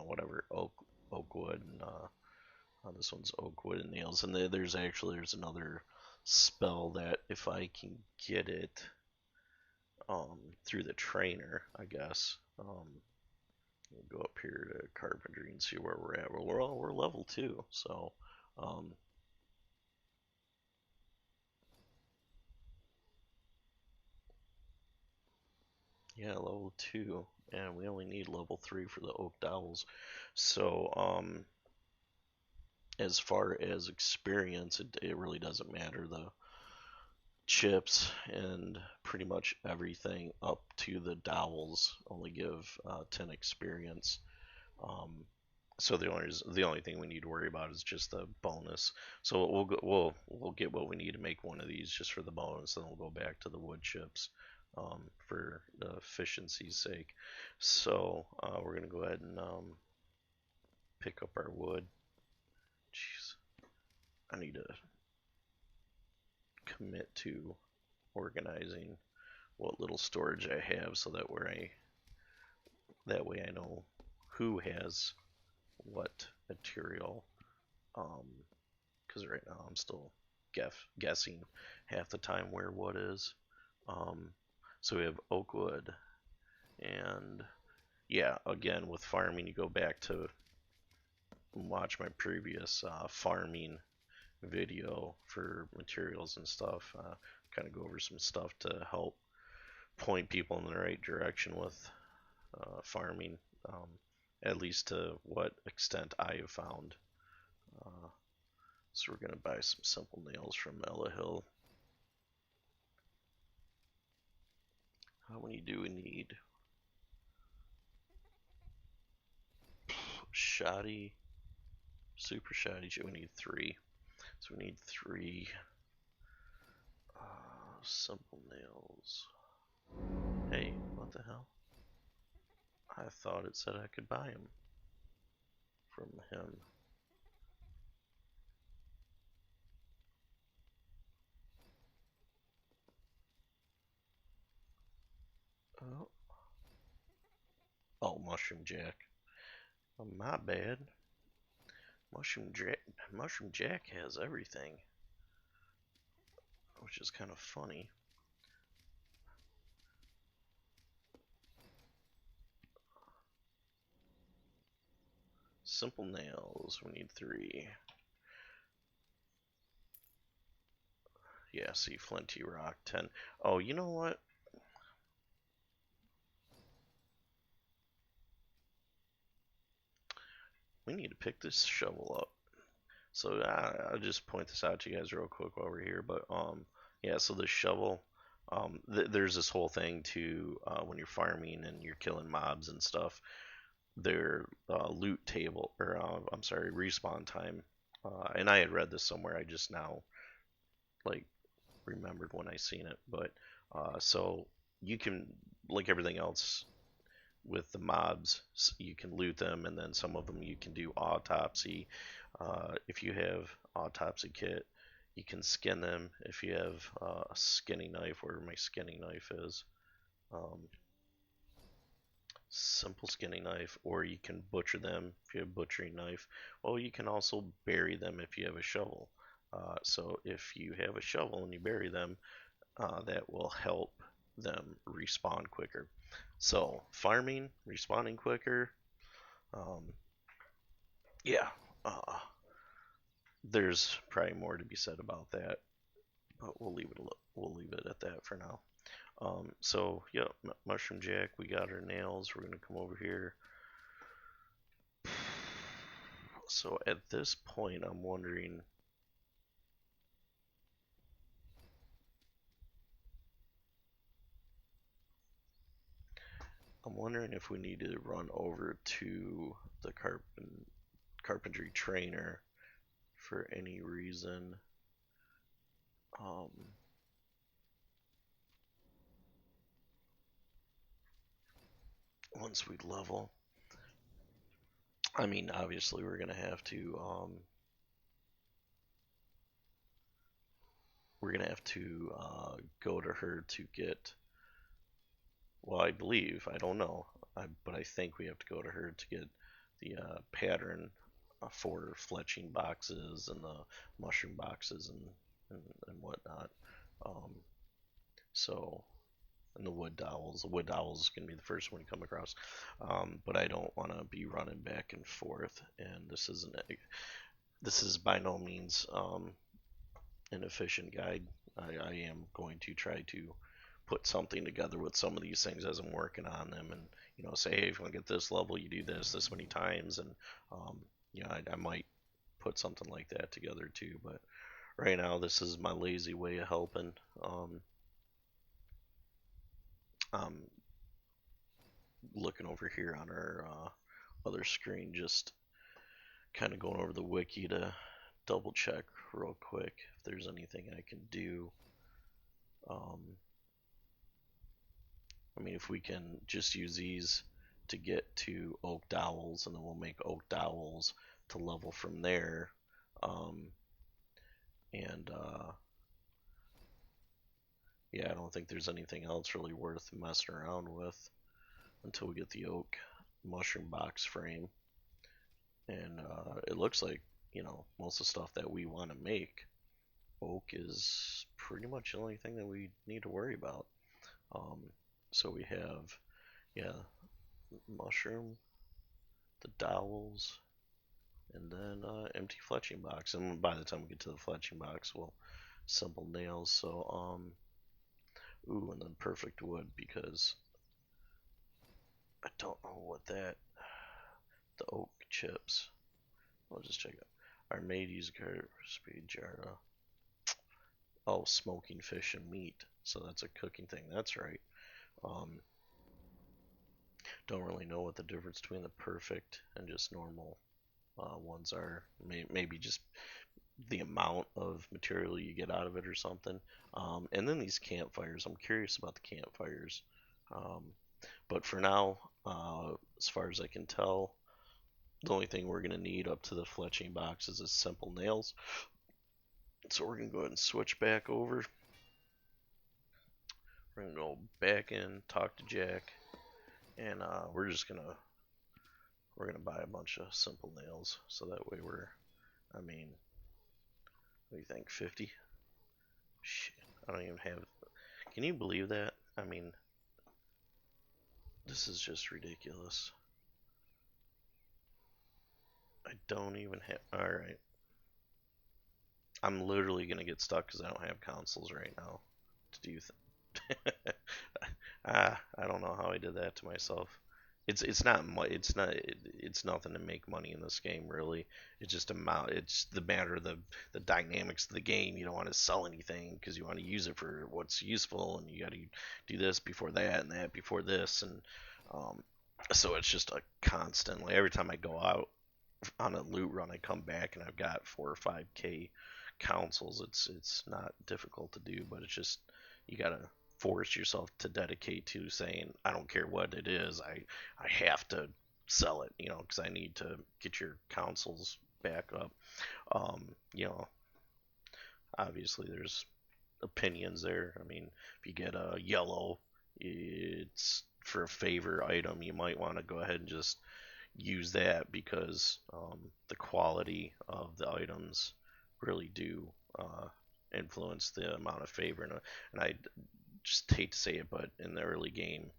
whatever oak wood, and this one's oak wood and nails, and there's another spell that if I can get it through the trainer, I guess. We'll go up here to carpentry and see where we're at. We're level 2, so yeah, level 2, and we only need level 3 for the oak dowels. So as far as experience, it really doesn't matter. The chips and pretty much everything up to the dowels only give 10 experience. So the only thing we need to worry about is just the bonus. So we'll get what we need to make one of these just for the bonus, then we'll go back to the wood chips for the efficiency's sake. So we're gonna go ahead and pick up our wood. Jeez, I need to commit to organizing what little storage I have so that where I that way I know who has what material. Because right now I'm still guessing half the time where what is. Um, so we have oak wood, and yeah, again with farming, you go back to watch my previous farming video for materials and stuff. Kind of go over some stuff to help point people in the right direction with farming, at least to what extent I have found. Uh, so we're going to buy some simple nails from Ella Hill. How many do we need? Shoddy, super shoddy. We need 3. So we need 3 simple nails. Hey, what the hell? I thought it said I could buy them from him. Oh, oh, Mushroom Jack. Oh, my bad. Mushroom Jack has everything, which is kind of funny. Simple nails, we need 3. Yeah, see, flinty rock, 10. Oh, you know what? We need to pick this shovel up. So I'll just point this out to you guys real quick while we're here. But yeah, so the shovel, there's this whole thing to when you're farming and you're killing mobs and stuff. Their loot table, or I'm sorry, respawn time. And I had read this somewhere. I just now like remembered when I seen it. But so you can, like everything else with the mobs, you can loot them, and then some of them you can do autopsy. If you have autopsy kit, you can skin them. If you have a skinning knife, where my skinning knife is, simple skinning knife, or you can butcher them if you have a butchering knife. Well, you can also bury them if you have a shovel. So if you have a shovel and you bury them, that will help them respawn quicker. So farming, respawning quicker. Yeah, there's probably more to be said about that, but we'll leave it at that for now. So yeah, Mushroom Jack, we got our nails. We're gonna come over here. So at this point, I'm wondering. If we need to run over to the carpentry trainer for any reason. Once we level, I mean, obviously we're gonna have to go to her to get. Well, I believe, I don't know, but I think we have to go to her to get the pattern for fletching boxes and the mushroom boxes and whatnot. So, and the wood dowels. The wood dowels is going to be the first one you come across. But I don't want to be running back and forth. And this is by no means an efficient guide. I am going to try to put something together with some of these things as I'm working on them, and say, hey, if you want to get this level, you do this many times, and I might put something like that together too. But right now, this is my lazy way of helping. I'm looking over here on our other screen, just kind of going over the wiki to double check real quick if there's anything I can do. I mean, if we can just use these to get to oak dowels, and then we'll make oak dowels to level from there. And yeah, I don't think there's anything else really worth messing around with until we get the oak. mushroom box frame, and it looks like, most of the stuff that we want to make, oak is pretty much the only thing that we need to worry about. Um, so we have, yeah, mushroom, the dowels, and then empty fletching box. And by the time we get to the fletching box, we'll simple nails. So ooh, and then perfect wood, because I don't know what that, the oak chips. I'll just check it. Are made using speed jar. Oh, smoking fish and meat. So that's a cooking thing. That's right. Um, don't really know what the difference between the perfect and just normal ones are. Maybe just the amount of material you get out of it or something. And then these campfires. I'm curious about the campfires. Um, but for now, as far as I can tell, the only thing we're going to need up to the fletching box is simple nails. So we're going to go ahead and switch back over. We're going to go back in, talk to Jack, and we're going to buy a bunch of simple nails. So that way I mean, what do you think, 50? Shit, I don't even have, can you believe that? I mean, this is just ridiculous. I don't even have, alright. I'm literally going to get stuck because I don't have consoles right now to do I don't know how I did that to myself. It's not it's nothing to make money in this game really. It's just it's the matter of the dynamics of the game. You don't want to sell anything because you want to use it for what's useful, and you got to do this before that and that before this, and um, so it's just a constant. Like every time I go out on a loot run, I come back and I've got 4 or 5K councils. It's not difficult to do, but it's just you gotta force yourself to dedicate to saying I don't care what it is, I have to sell it, because I need to get your councils back up. You know, obviously there's opinions there. I mean, if you get a yellow, it's for a favor item, you might want to go ahead and just use that because the quality of the items really do influence the amount of favor. And I just hate to say it, but in the early game,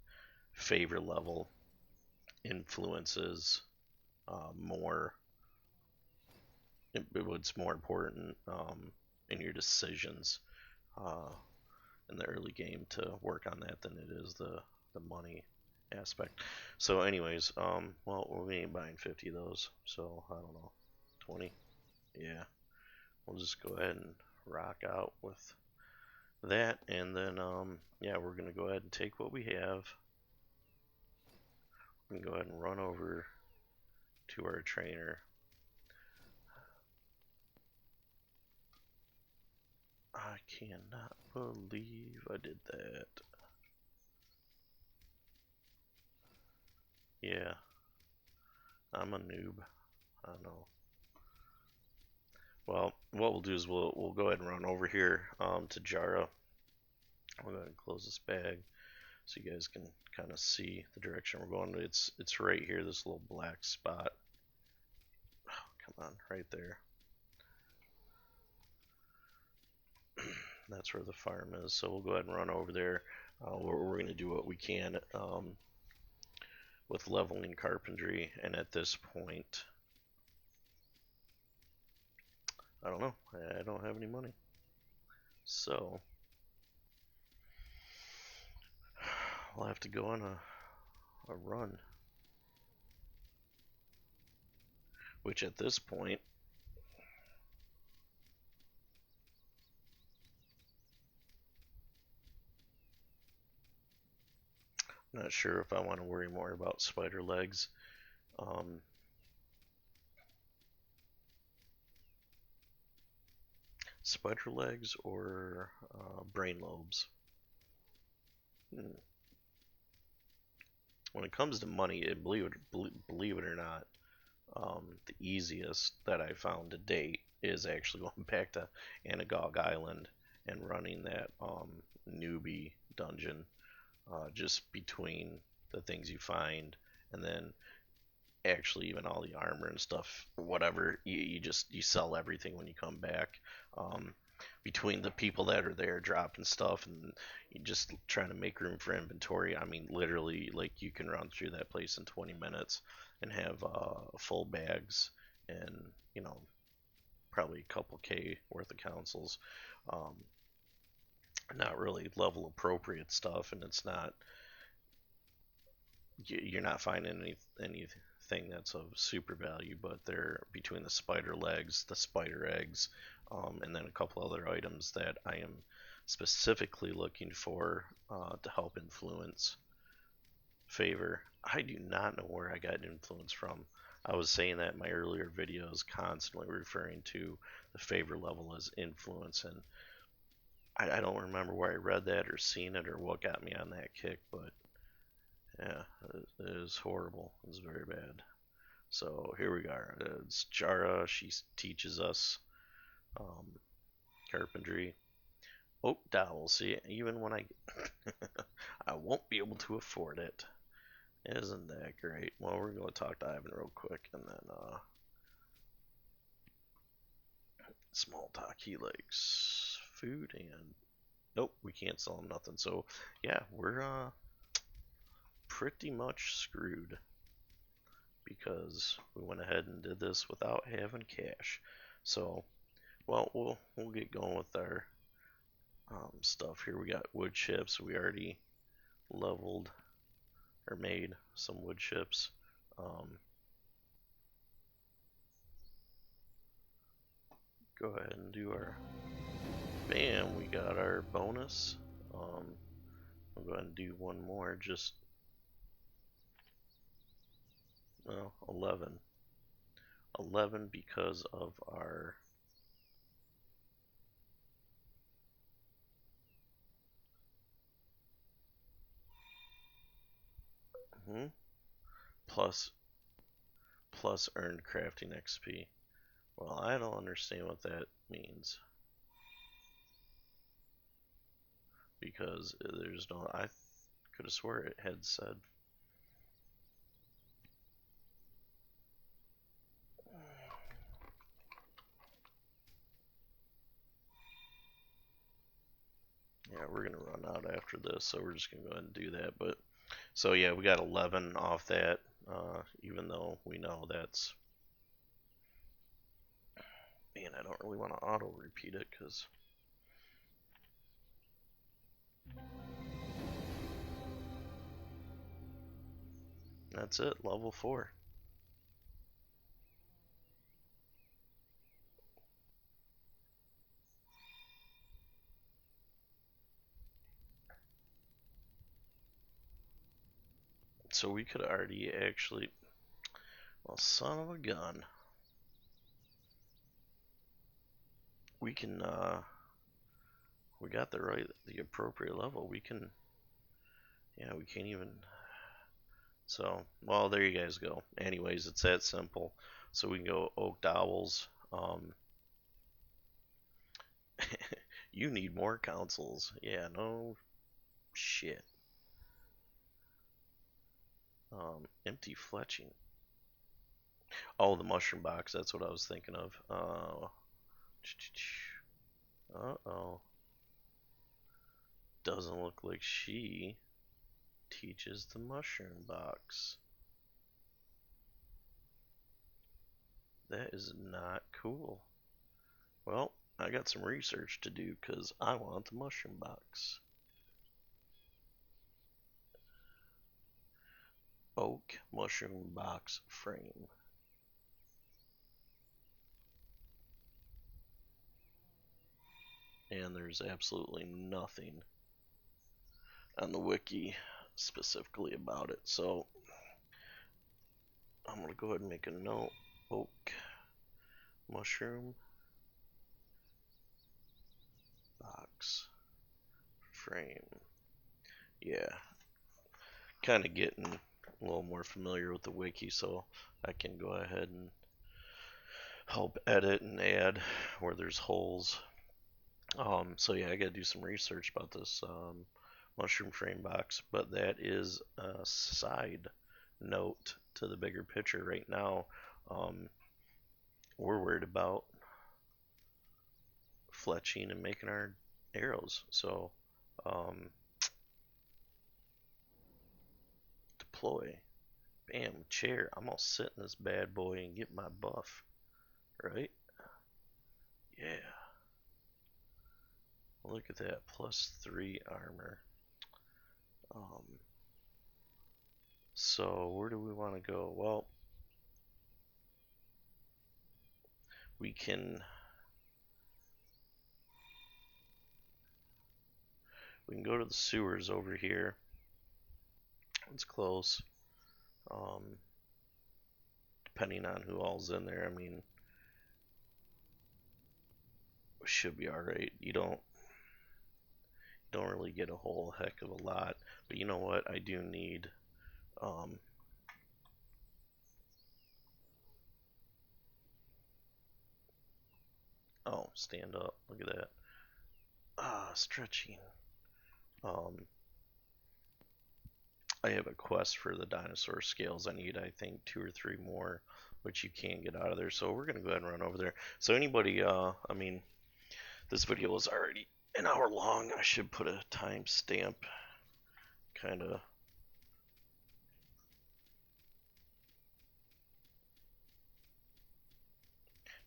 favor level influences more. What's more important in your decisions uh, in the early game to work on that than it is the money aspect. So, anyways, well, we ain't buying 50 of those, so I don't know, 20. Yeah, we'll just go ahead and rock out with that, and then yeah, we're gonna go ahead and take what we have. We can go ahead and run over to our trainer. I cannot believe I did that. Yeah, I'm a noob. I know. Well, what we'll do is we'll go ahead and run over here to Jara. We'll go ahead and close this bag so you guys can kind of see the direction we're going. It's right here, this little black spot. Oh, come on, right there. That's where the farm is. So we'll go ahead and run over there. We're going to do what we can with leveling carpentry, and at this point, I don't know. I don't have any money. So I'll have to go on a run. Which at this point, I'm not sure if I want to worry more about spider legs. Spider legs or brain lobes. When it comes to money, believe it or not, the easiest that I found to date is actually going back to Anagog Island and running that newbie dungeon. Just between the things you find and then actually even all the armor and stuff, whatever, you sell everything when you come back. Um, Between the people that are there dropping stuff and you just trying to make room for inventory, I mean, literally, like you can run through that place in 20 minutes and have full bags and probably a couple K worth of consoles. Um, Not really level appropriate stuff, and it's not you're not finding anything that's of super value, but they're between the spider legs, the spider eggs, and then a couple other items that I am specifically looking for to help influence favor. I do not know where I got influence from. I was saying that in my earlier videos, constantly referring to the favor level as influence, and I don't remember where I read that or seen it or what got me on that kick, but yeah, it is horrible. It's very bad. So here we are. It's Jara. She teaches us um, carpentry. Oak dowel. See, even when I won't be able to afford it. Isn't that great? Well, we're going to talk to Ivan real quick, and then small talk. He likes food, and nope, we can't sell him nothing. So yeah, we're pretty much screwed because we went ahead and did this without having cash. So, well, we'll get going with our stuff here. We got wood chips. We already leveled or made some wood chips. Go ahead and do our bam. We got our bonus. I'll go ahead and do one more. Just well, 11. 11 because of our plus earned crafting XP. Well, I don't understand what that means because there's no. I could have swore it had said. Yeah, we're gonna run out after this, so we're just gonna go ahead and do that. But so yeah, we got 11 off that, even though we know that's. Man, I don't really want to auto repeat it because. That's it, level 4. So we could already actually. Well, son of a gun. We can, we got the appropriate level. We can, yeah, we can't even. So, well, there you guys go. Anyways, it's that simple. So we can go oak dowels. You need more consoles. Yeah, no shit. Empty fletching. Oh, the mushroom box. That's what I was thinking of. Uh-oh. Doesn't look like she teaches the mushroom box. That is not cool. Well, I got some research to do because I want the mushroom box. Oak mushroom box frame. And there's absolutely nothing on the wiki specifically about it. So I'm going to go ahead and make a note. Oak mushroom box frame. Yeah, kind of getting a little more familiar with the wiki, so I can go ahead and help edit and add where there's holes. So yeah, I gotta do some research about this mushroom frame box, but that is a side note to the bigger picture right now. We're worried about fletching and making our arrows. So, um, deploy. Bam, chair. I'm gonna sit in this bad boy and get my buff. Right? Yeah. Look at that. +3 armor. So, where do we want to go? Well, we can go to the sewers over here. It's close. Depending on who all's in there, I mean, should be all right. You don't really get a whole heck of a lot, but you know what? I do need. Oh, stand up. Look at that. Stretching. I have a quest for the dinosaur scales. I need, I think, 2 or 3 more, which you can get out of there. So we're gonna go ahead and run over there. So anybody, I mean, this video is already an hour long. I should put a timestamp, kind of.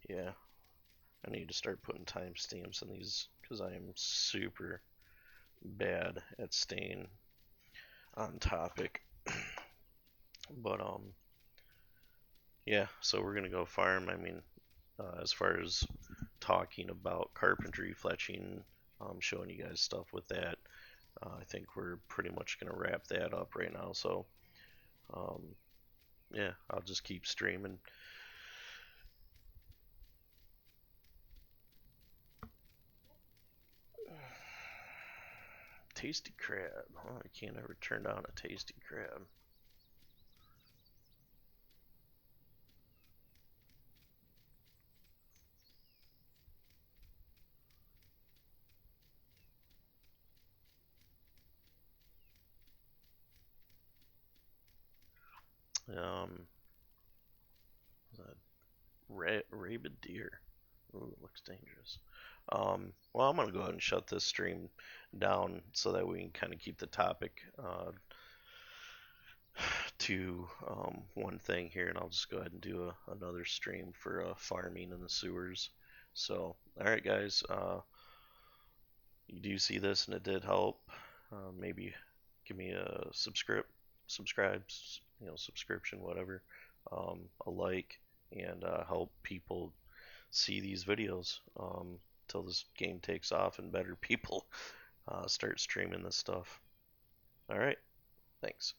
Yeah, I need to start putting timestamps in these because I am super bad at staying on topic. But yeah. So we're gonna go farm. I mean, as far as talking about carpentry, fletching, showing you guys stuff with that, I think we're pretty much gonna wrap that up right now. So yeah, I'll just keep streaming. Tasty crab. Oh, I can't ever turn down a tasty crab. Um, rabid deer. Ooh, it looks dangerous. Well, I'm gonna go ahead and shut this stream down so that we can kind of keep the topic to one thing here, and I'll just go ahead and do another stream for farming in the sewers. So, all right, guys, you do see this and it did help. Maybe give me a subscribe, subscription, whatever, a like, and help people see these videos till this game takes off and better people start streaming this stuff. All right, thanks.